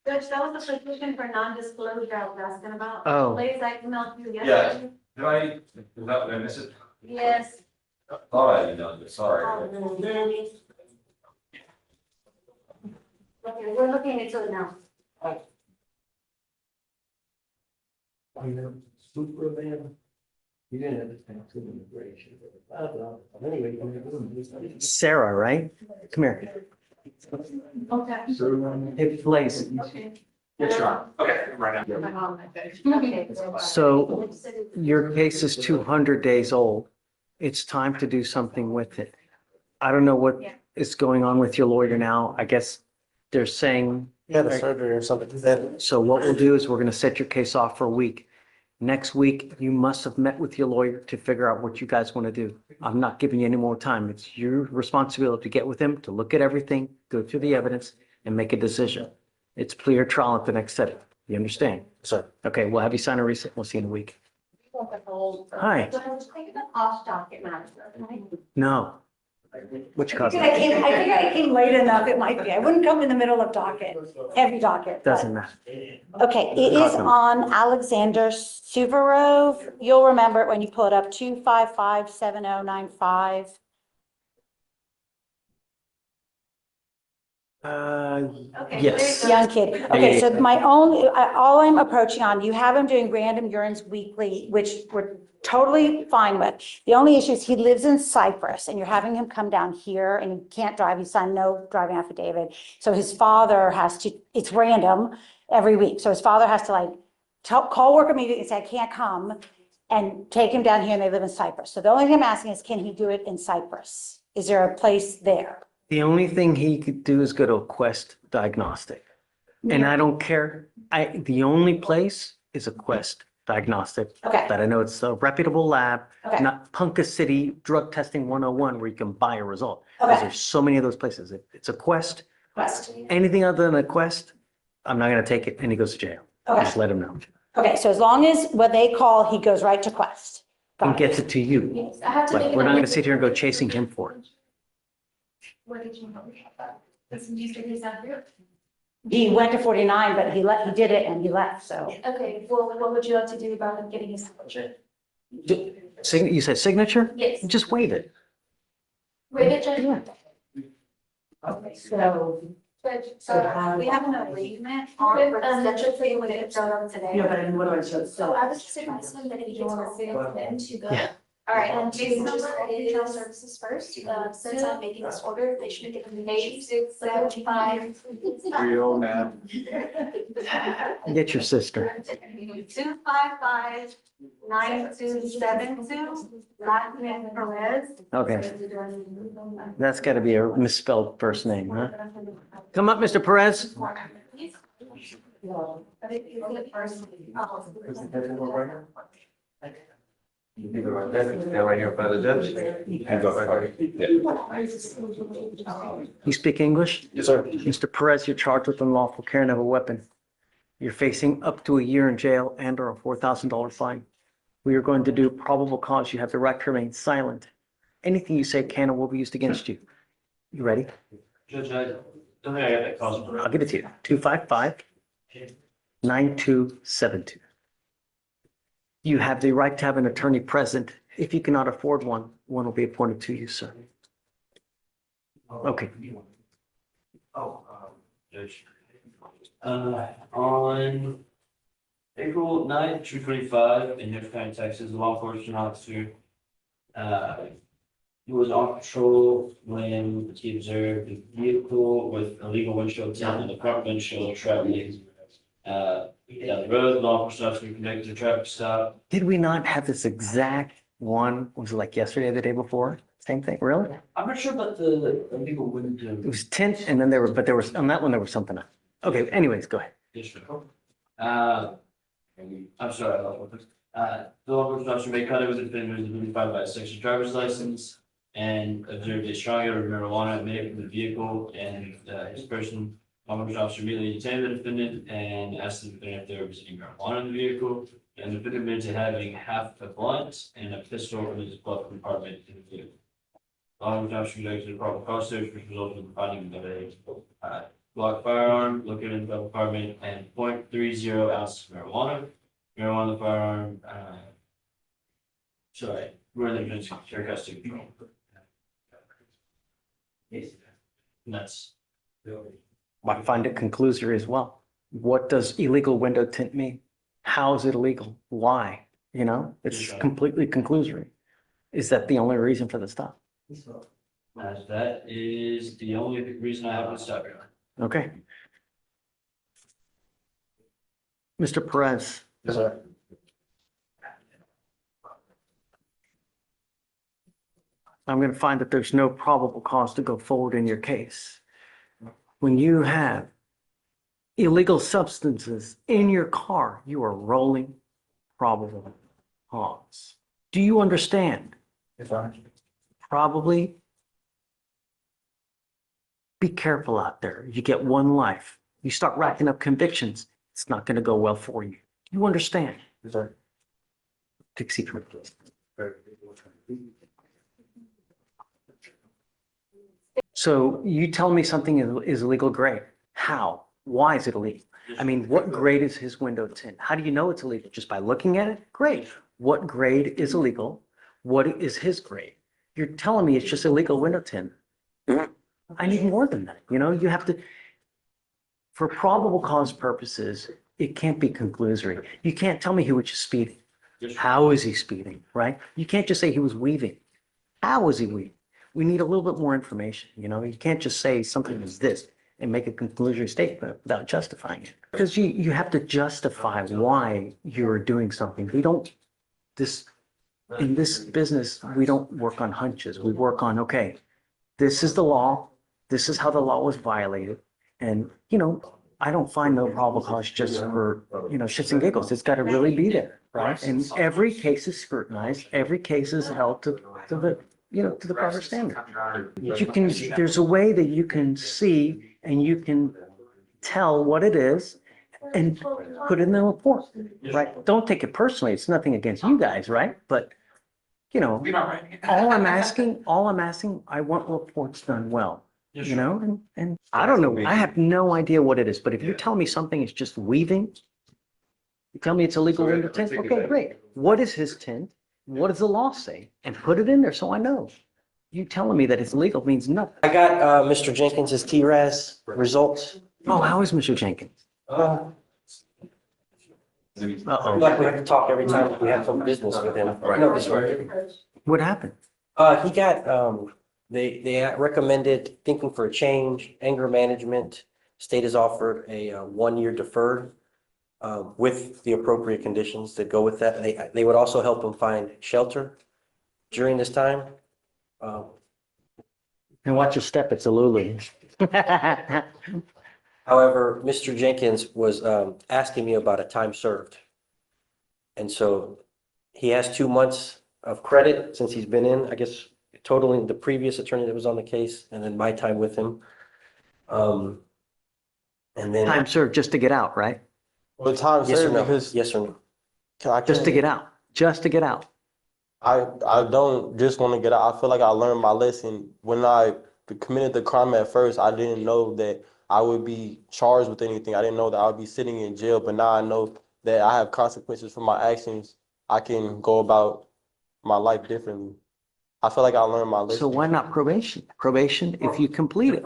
Judge, that was the petition for non-disclosure I was asking about. Oh. Ladies, I emailed you yesterday. Did I miss it? Yes. Thought I emailed you, sorry. Okay, we're looking into it now. Superman. You didn't have to thank the immigration. Anyway. Sarah, right? Come here. Okay. Hey, Blaze. Yes, Your Honor. Okay, right now. Okay. So your case is 200 days old. It's time to do something with it. I don't know what is going on with your lawyer now. I guess they're saying. You had a surgery or something. Then So what we'll do is we're going to set your case off for a week. Next week, you must have met with your lawyer to figure out what you guys want to do. I'm not giving you any more time. It's your responsibility to get with him, to look at everything, go through the evidence and make a decision. It's plea or trial at the next setting. You understand? Sir. Okay, we'll have you sign a receipt. We'll see you in a week. Hi. Off docket matter. No. Which I cousin? figured I came late enough, it might be. I wouldn't come in the middle of docket, heavy docket. but- Doesn't matter. Okay, it is Custom. on Alexander Suvorov. You'll remember it when you pull it up, 2557095. Yes. Young kid. Okay, so my own, all I'm approaching on, you have him doing random urines weekly, which we're totally fine with. The only issue is he lives in Cyprus and you're having him come down here and he can't drive. He signed no driving affidavit. So his father has to, it's random every week. So his father has to like call work immediately and say, I can't come, and take him down here, and they live in Cyprus. So the only thing I'm asking is, can he do it in Cyprus? Is there a place there? The only thing he could do is go to a Quest diagnostic. And I don't care. The only place is a Quest diagnostic. Okay. That I know it's a reputable lab, Okay. not Punka City Drug Testing 101 where you can buy a result. Because Okay. there's so many of those places. It's a Quest. Quest. Anything other than a Quest, I'm not gonna take it, and he goes to jail. Okay. Just let him know. Okay, so as long as when they call, he goes right to Quest. And gets it to you. Yes, I have to But make we're not gonna it. sit here and go chasing him for it. Where did you know that? Doesn't you say he's not here? He went to 49, but he did it and he left, so. Okay, well, what would you like to do about him getting his signature? You said signature? Yes. Just waive it. Wait, Judge? Yeah. So, we have an arraignment on restitution when it's done today. Yeah, but what do I say? So I was just advising that if you want to say them to go. Yeah. All right, and case number, Judicial services first, since I'm making this order, they should have given me 865. Get your sister. 255-9272, last name Perez. Okay, that's got to be a misspelled first name, huh? Come up, Mr. Perez. They're right here by the judge. You speak English? Yes, sir. Mr. Perez, you're charged with unlawful carrying of a weapon. You're facing up to a year in jail and or a $4,000 fine. We are going to do probable cause. You have the right to remain silent. Anything you say can or will be used against you. You ready? Judge, I don't think I got that cause. I'll give it to you. 255-9272. You have the right to have an attorney present. If you cannot afford one, one will be appointed to you, sir. Okay. Judge. On April 9th, 2025, in Newton County, Texas, a law enforcement officer he was on patrol when he observed a vehicle with illegal windshield tint and the front windshield traveling down the road. Law enforcement officer conducted a traffic stop. Did we not have this exact one? Was it like yesterday or the day before? Same thing, really? I'm not sure about the illegal window. It was tint and then there were, but there was, on that one, there was something else. Okay, anyways, go ahead. I'm sorry, I lost one thing. The law enforcement officer made contact with the defendant who was identified by a section driver's license and observed a strong odor of marijuana emanating from the vehicle and his person. Law enforcement officer immediately detained the defendant and asked the defendant if they were visiting marijuana in the vehicle. And the defendant admitted to having half a blunt and a pistol in his glove compartment in the vehicle. Law enforcement officer conducted a proper cause search, which resulted in the finding of a Glock firearm located in the glove compartment and 0.30 ounces of marijuana. Marijuana in the firearm, where the defendant's care custody. And that's. I find it conclusory as well. What does illegal window tint mean? How is it illegal? Why? You know, it's completely conclusory. Is that the only reason for the stop? That is the only reason I have to stop here. Okay. Mr. Perez. Yes, sir. I'm going to find that there's no probable cause to go forward in your case. When you have illegal substances in your car, you are rolling probable cause. Do you understand? Yes, sir. Probably be careful out there. You get one life. You start racking up convictions. It's not going to go well for you. You understand? Yes, sir. Take a seat, please. So you tell me something is illegal, great. How? Why is it illegal? I mean, what grade is his window tint? How do you know it's illegal? Just by looking at it? Great. What grade is illegal? What is his grade? You're telling me it's just illegal window tint. I need more than that. You know, you have to, for probable cause purposes, it can't be conclusory. You can't tell me he was just speeding. How is he speeding, right? You can't just say he was weaving. How is he weaving? We need a little bit more information. You know, you can't just say something is this and make a conclusory statement without justifying it. Because you have to justify why you're doing something. We don't, in this business, we don't work on hunches. We work on, okay, this is the law. This is how the law was violated. And, you know, I don't find no probable cause just for, you know, shits and giggles. It's got to really be there, right? And every case is scrutinized. Every case is held to the, you know, to the proper standard. You can, there's a way that you can see and you can tell what it is and put it in the report, right? Don't take it personally. It's nothing against you guys, right? But, you know, all I'm asking, I want reports done well, you know, and I don't know. I have no idea what it is, but if you tell me something is just weaving, you tell me it's illegal window tint, okay, great. What is his tint? What does the law say? And put it in there so I know. You telling me that it's legal means nothing. I got Mr. Jenkins's TRAS results. Oh, how is Mr. Jenkins? Uh-oh. Uh-oh. Like we have to talk every time we have some business with him. No, this way. What happened? He got, they recommended thinking for a change, anger management. State has offered a 1-year deferred with the appropriate conditions that go with that. They would also help him find shelter during this time. And watch your step, it's a Lulu. However, Mr. Jenkins was asking me about a time served. And so he has 2 months of credit since he's been in, I guess, totaling the previous attorney that was on the case and then my time with him. And then. Time served just to get out, right? Well, time Yes or served no? because Yes or no? Just to get out, just to get out. I don't just want to get out. I feel like I learned my lesson. When I committed the crime at first, I didn't know that I would be charged with anything. I didn't know that I would be sitting in jail, but now I know that I have consequences for my actions. I can go about my life differently. I feel like I learned my lesson. So why not probation? Probation, if you complete it.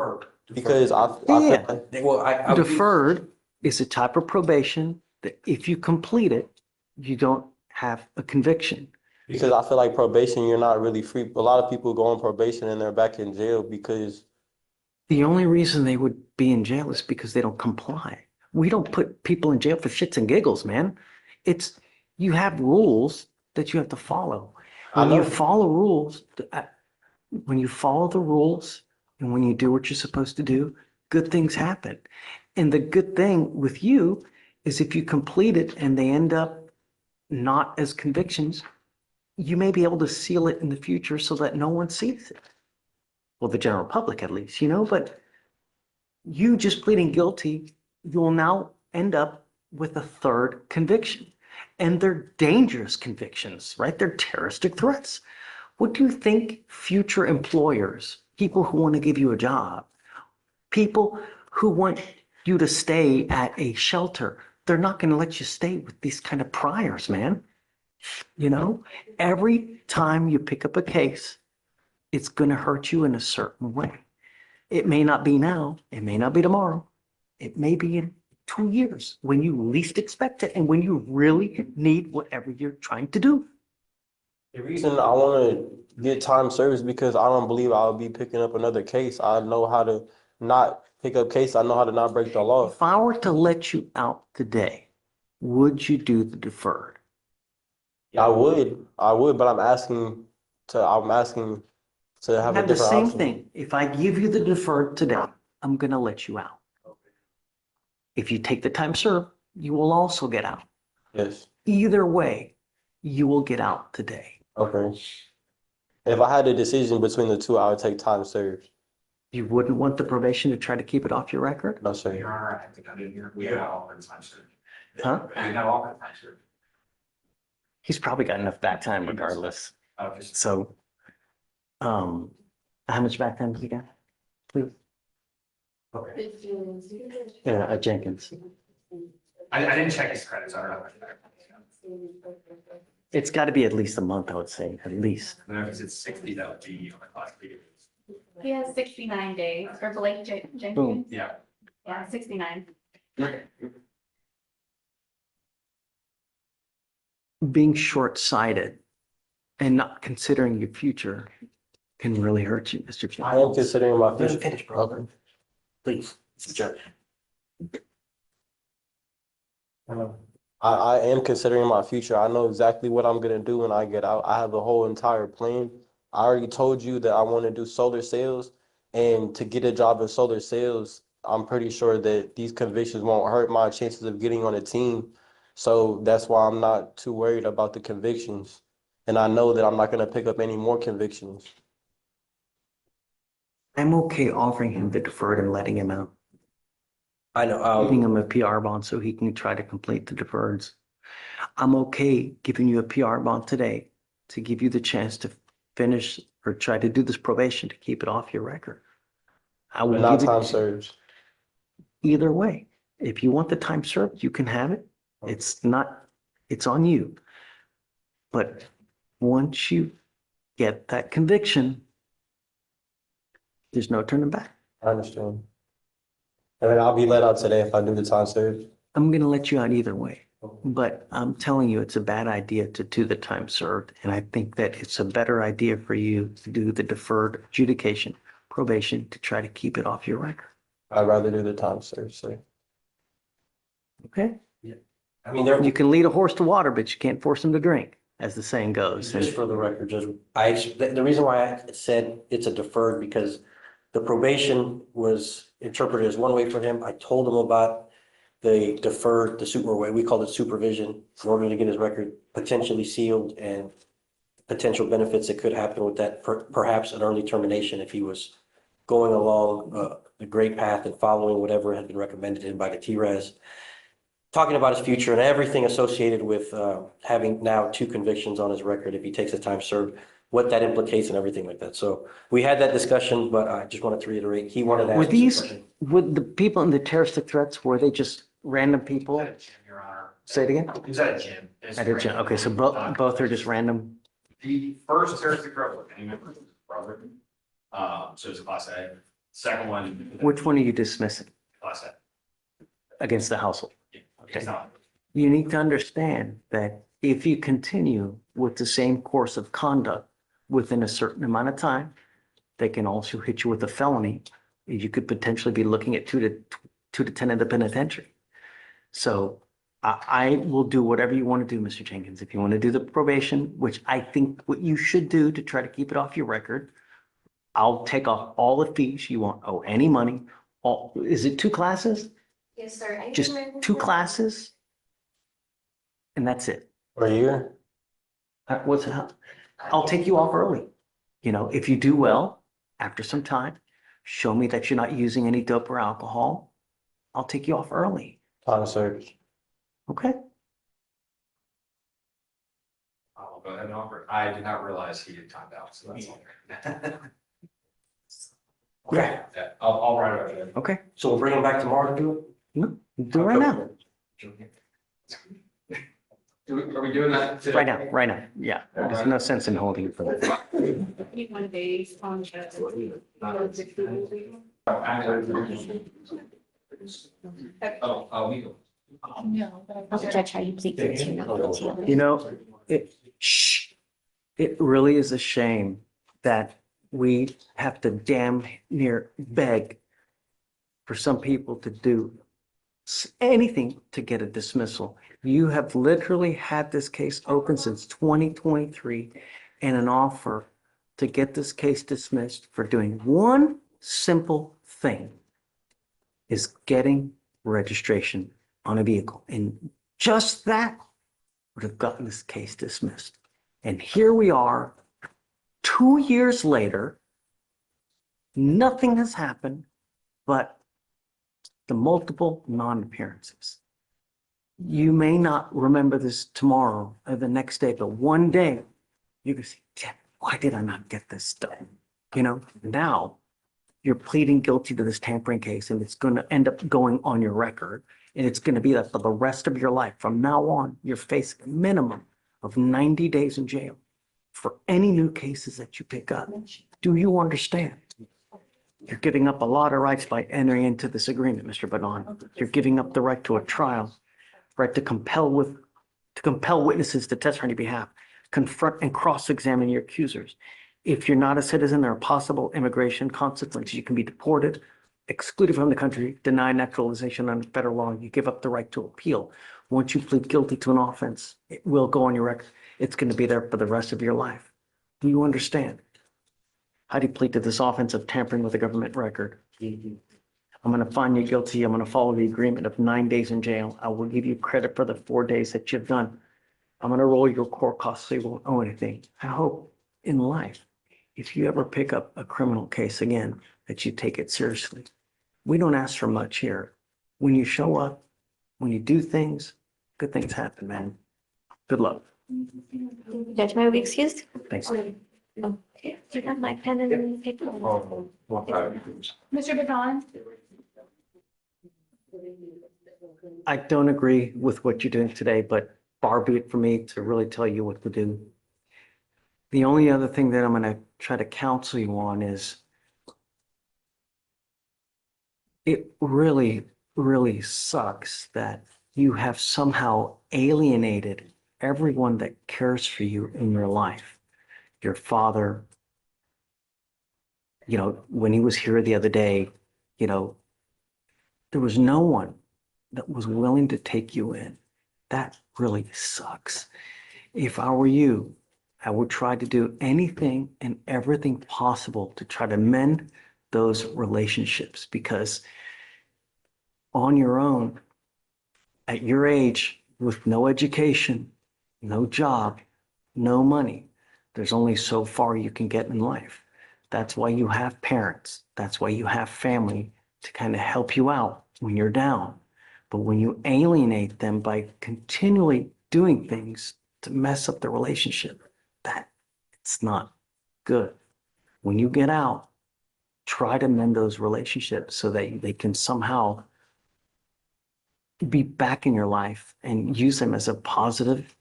Because I Yeah. feel like Deferred is a type of probation that if you complete it, you don't have a conviction. because I feel like probation, you're not really free. A lot of people go on probation and they're back in jail because The only reason they would be in jail is because they don't comply. We don't put people in jail for shits and giggles, man. It's, you have rules that you have to follow. When you follow rules, when you follow the rules and when you do what you're supposed to do, good things happen. And the good thing with you is if you complete it and they end up not as convictions, you may be able to seal it in the future so that no one sees it. Well, the general public at least, but you just pleading guilty, you'll now end up with a third conviction. And they're dangerous convictions, right? They're terroristic threats. What do you think future employers, people who want to give you a job, people who want you to stay at a shelter, they're not going to let you stay with these kind of priors, man. Every time you pick up a case, it's going to hurt you in a certain way. It may not be now. It may not be tomorrow. It may be in 2 years when you least expect it and when you really need whatever you're trying to do. the reason I want to get time served is because I don't believe I'll be picking up another case. I know how to not pick up case. I know how to not break the law. If I were to let you out today, would you do the deferred? I would, but I'm asking to have a Have the different same option. thing. If I give you the deferred today, I'm going to let you out. If you take the time served, you will also get out. Yes. Either way, you will get out today. Okay. If I had a decision between the two, I would take time served. You wouldn't want the probation to try to keep it off your record? No, sir. Your Honor, I think I didn't hear. We have all kinds of time served. Huh? We have all kinds of time served. He's probably got enough back time regardless. So, how much back time does he got? Please. Okay. Yeah, Jenkins. I didn't check his credits. I don't know. It's got to be at least a month, I would say, at least. And if it's 60, that would be on the clock. He has 69 days, or Blake Boom. Jenkins. Yeah. Yeah, 69. Being short-sighted and not considering your future can really hurt you, Mr. Jenkins. I am considering my future. Finish, bro. Please, Judge. I am considering my future. I know exactly what I'm gonna do when I get out. I have a whole entire plan. I already told you that I want to do solar sales, and to get a job in solar sales, I'm pretty sure that these convictions won't hurt my chances of getting on a team. So that's why I'm not too worried about the convictions. And I know that I'm not gonna pick up any more convictions. I'm okay offering him the deferred and letting him out. I know. Giving him a PR bond so he can try to complete the deferreds. I'm okay giving you a PR bond today to give you the chance to finish or try to do this probation to keep it off your record. I will But not give it time served. either way. If you want the time served, you can have it. It's on you. But once you get that conviction, There's no turning back. I understand. And then I'll be let out today if I do the time served. I'm gonna let you out either way. But I'm telling you, it's a bad idea to do the time served. And I think that it's a better idea for you to do the deferred adjudication, probation, to try to keep it off your record. I'd rather do the time served, sir. Okay? I mean, there, You can lead a horse to water, but you can't force him to drink, as the saying goes. just for the record, Judge, the reason why I said it's a deferred, because the probation was interpreted as one way for him. I told him about the deferred, the super way, we called it supervision, in order to get his record potentially sealed and potential benefits that could happen with that, perhaps an early termination if he was going along the great path and following whatever had been recommended to him by the TRES. Talking about his future and everything associated with having now 2 convictions on his record if he takes the time served, what that implicates and everything like that. So we had that discussion, but I just wanted to reiterate, he wanted to ask. Would the people in the terroristic threats, were they just random people? Your Honor. Say it again? He was at a gym. At a gym. Okay, so both are just random. The first terroristic threat was any member of his brother. So it's a class A. Second one. Which one are you dismissing Class A. against the household? It's not. You need to understand that if you continue with the same course of conduct within a certain amount of time, they can also hit you with a felony. You could potentially be looking at 2 to 10 in the penitentiary. So I will do whatever you want to do, Mr. Jenkins. If you want to do the probation, which I think what you should do to try to keep it off your record, I'll take off all the fees. You won't owe any money. Is it 2 classes? Yes, sir. Just 2 classes? And that's it. For a year? What's that? I'll take you off early. You know, if you do well, after some time, show me that you're not using any dope or alcohol, I'll take you off early. Time served. Okay? I'll go ahead and offer. I did not realize he had timed out, so that's all. Okay. Yeah, I'll write it up. Okay. So we'll bring him back tomorrow to do it? No, do it right now. Are we doing that today? Right now. Yeah. There's no sense in holding it for that. 21 days on Legal. No, but Judge, how you plead guilty or not guilty. You know, it really is a shame that we have to damn near beg for some people to do anything to get a dismissal. You have literally had this case open since 2023 and an offer to get this case dismissed for doing one simple thing, is getting registration on a vehicle. And just that would have gotten this case dismissed. And here we are, 2 years later, nothing has happened but the multiple non-appearances. You may not remember this tomorrow or the next day, but one day you can say, damn, why did I not get this done? You know, now you're pleading guilty to this tampering case and it's going to end up going on your record. And it's going to be that for the rest of your life. From now on, you're facing a minimum of 90 days in jail for any new cases that you pick up. Do you understand? You're giving up a lot of rights by entering into this agreement, Mr. Badon. You're giving up the right to a trial, right to compel witnesses to testify on your behalf, confront and cross-examine your accusers. If you're not a citizen, there are possible immigration consequences. You can be deported, excluded from the country, denied naturalization under federal law. You give up the right to appeal. Once you plead guilty to an offense, it will go on your record. It's going to be there for the rest of your life. Do you understand? How do you plead to this offense of tampering with a government record? I'm going to find you guilty. I'm going to follow the agreement of 9 days in jail. I will give you credit for the 4 days that you've done. I'm going to roll your court costs so you won't owe anything. I hope in life, if you ever pick up a criminal case again, that you take it seriously. We don't ask for much here. When you show up, when you do things, good things happen, man. Good luck. Judge, may I be excused? Thanks. Okay, do you have my pen and paper? Mr. Baton? I don't agree with what you're doing today, but far be it for me to really tell you what to do. The only other thing that I'm going to try to counsel you on is it really, really sucks that you have somehow alienated everyone that cares for you in your life. Your father, when he was here the other day, you know, there was no one that was willing to take you in. That really sucks. If I were you, I would try to do anything and everything possible to try to mend those relationships, because on your own, at your age, with no education, no job, no money, there's only so far you can get in life. That's why you have parents. That's why you have family to kind of help you out when you're down. But when you alienate them by continually doing things to mess up the relationship, that it's not good. When you get out, try to mend those relationships so that they can somehow be back in your life and use them as a positive,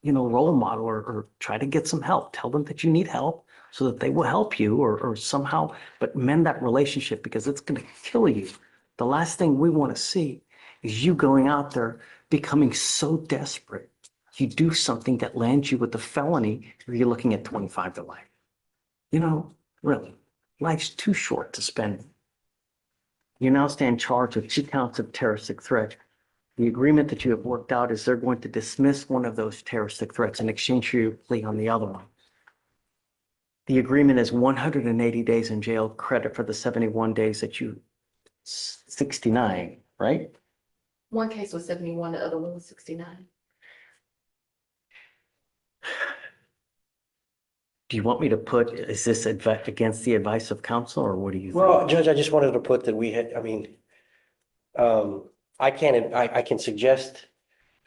role model, or try to get some help. Tell them that you need help so that they will help you, or somehow, but mend that relationship, because it's going to kill you. The last thing we want to see is you going out there becoming so desperate. You do something that lands you with a felony, or you're looking at 25 to life. Really, life's too short to spend. You now stand charged with 2 counts of terroristic threat. The agreement that you have worked out is they're going to dismiss one of those terroristic threats in exchange for your plea on the other one. The agreement is 180 days in jail, credit for the 71 days that 69, right? One case was 71, the other one was 69. Do you want me to put, is this against the advice of counsel, or what do you think? Well, Judge, I just wanted to put that I can suggest,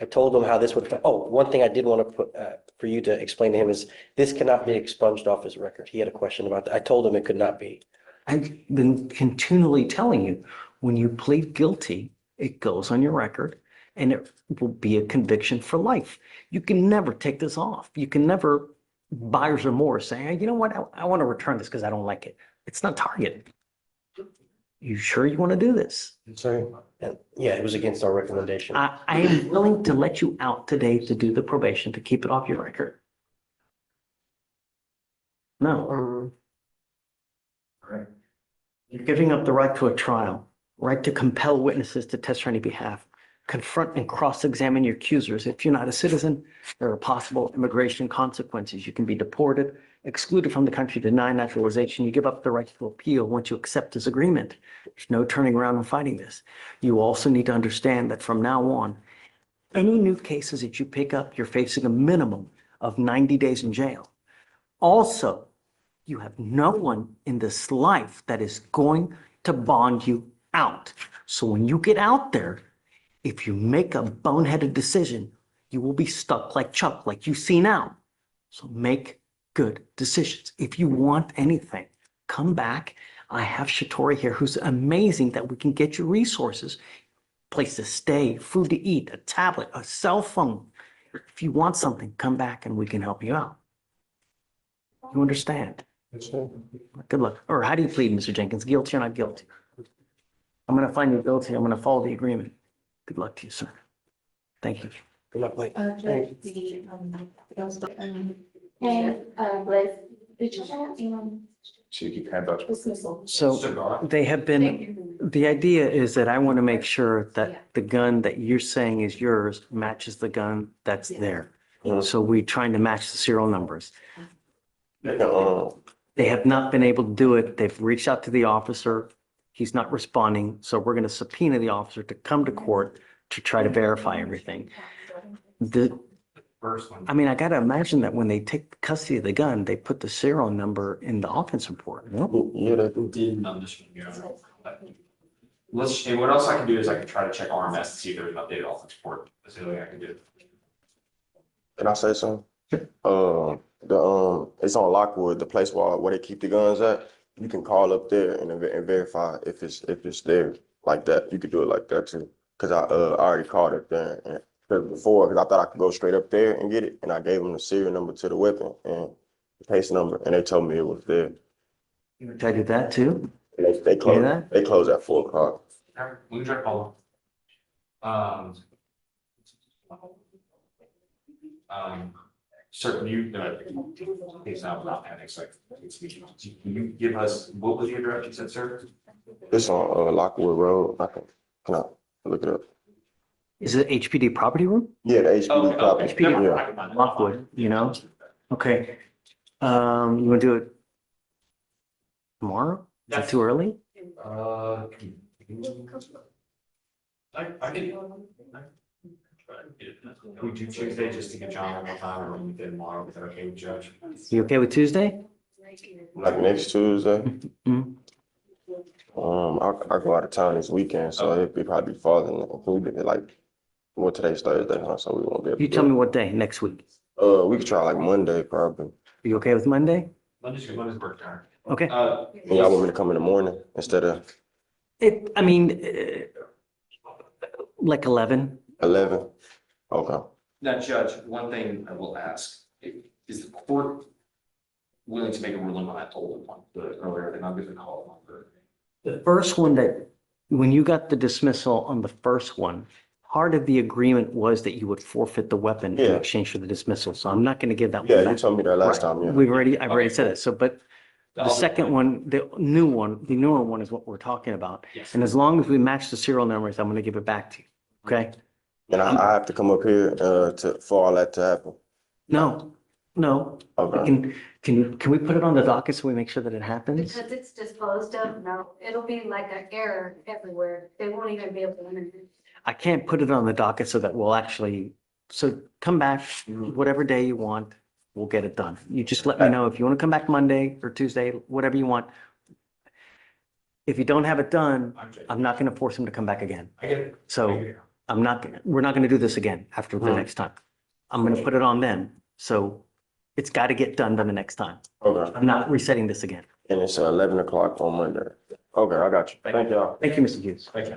I told them how this would, one thing I did want to put, for you to explain to him is this cannot be expunged off his record. He had a question about that. I told him it could not be. I've been continually telling you, when you plead guilty, it goes on your record and it will be a conviction for life. You can never take this off. You can never buyer's remorse saying, you know what, I want to return this because I don't like it. It's not targeted. You sure you want to do this? Sorry. Yeah, it was against our recommendation. I am willing to let you out today to do the probation, to keep it off your record. No. Right. You're giving up the right to a trial, right to compel witnesses to testify on your behalf, confront and cross-examine your accusers. If you're not a citizen, there are possible immigration consequences. You can be deported, excluded from the country, denied naturalization. You give up the right to appeal once you accept this agreement. There's no turning around and fighting this. You also need to understand that from now on, any new cases that you pick up, you're facing a minimum of 90 days in jail. Also, you have no one in this life that is going to bond you out. So when you get out there, if you make a boneheaded decision, you will be stuck like Chuck, like you see now. So make good decisions. If you want anything, come back. I have Shatori here, who's amazing, that we can get you resources, place to stay, food to eat, a tablet, a cell phone. If you want something, come back and we can help you out. You understand? Yes, sir. Good luck. Or how do you plead, Mr. Jenkins? Guilty or not guilty? I'm going to find you guilty. I'm going to follow the agreement. Good luck to you, sir. Thank you. Good luck, Blake. And Blake, did you have, So you keep hand up. dismissal? So they have been, the idea is that I want to make sure that the gun that you're saying is yours matches the gun that's there. So we're trying to match the serial numbers. They have not been able to do it. They've reached out to the officer. He's not responding. So we're going to subpoena the officer to come to court to try to verify everything. I got to imagine that when they take custody of the gun, they put the serial number in the offense report. No? Yeah, I'm just gonna go. And what else I can do is I can try to check RMS to see if there's an updated offense report. That's the only thing I can do. Can I say something? It's on Lockwood, the place where they keep the guns at. You can call up there and verify if it's there like that. You could do it like that too. Cause I already called up there before, because I thought I could go straight up there and get it, and I gave them the serial number to the weapon and the case number, and they told me it was there. Did I do that too? They close at 4 o'clock. All right, we can try to follow. Sir, you, it's not panics, like, can you give us, what was the address you said, sir? It's on, Lockwood Road. Can I look it up? Is it HPD property room? Yeah, the HPD property. HPD, Yeah. Lockwood, you know? Okay. You want to do it tomorrow? Is it too early? I can. We do Tuesday just to get John one more time, or we did tomorrow, is that okay with Judge? You okay with Tuesday? Like next Tuesday. Mhm. I go out of town this weekend, so it'd be probably farther than included. Like, well, today's Thursday, huh? So we won't be able You to tell do me it. what day next week. We could try like Monday, probably. Are you okay with Monday? Monday's birth time. Okay. And y'all want me to come in the morning instead of I mean, like 11. 11? Okay. Now, Judge, one thing I will ask, is the court willing to make a ruling on that older one, the earlier, and I'm gonna call it one. The first one that, when you got the dismissal on the first one, part of the agreement was that you would forfeit the weapon in Yeah. exchange for the dismissal. So I'm not going to give that one Yeah, you back. told me that last Right. time, yeah. I've already said it. So, but the second one, the newer one is what we're talking about. Yes. And as long as we match the serial numbers, I'm going to give it back to you. Okay? And I have to come up here for all that to happen. No. Okay. Can we put it on the docket so we make sure that it happens? Because it's disposed of, no, it'll be like an error everywhere. They won't even be able to enter it. I can't put it on the docket so that we'll actually, so come back, whatever day you want, we'll get it done. You just let me know if you want to come back Monday or Tuesday, whatever you want. If you don't have it done, I'm not going to force him to come back again. I get it. So we're not going to do this again after the next time. I'm going to put it on them. So it's got to get done by the next time. Okay. I'm not resetting this again. And it's 11 o'clock on Monday. Okay, I got you. Thank y'all. Thank you, Mr. Hughes. Thank you.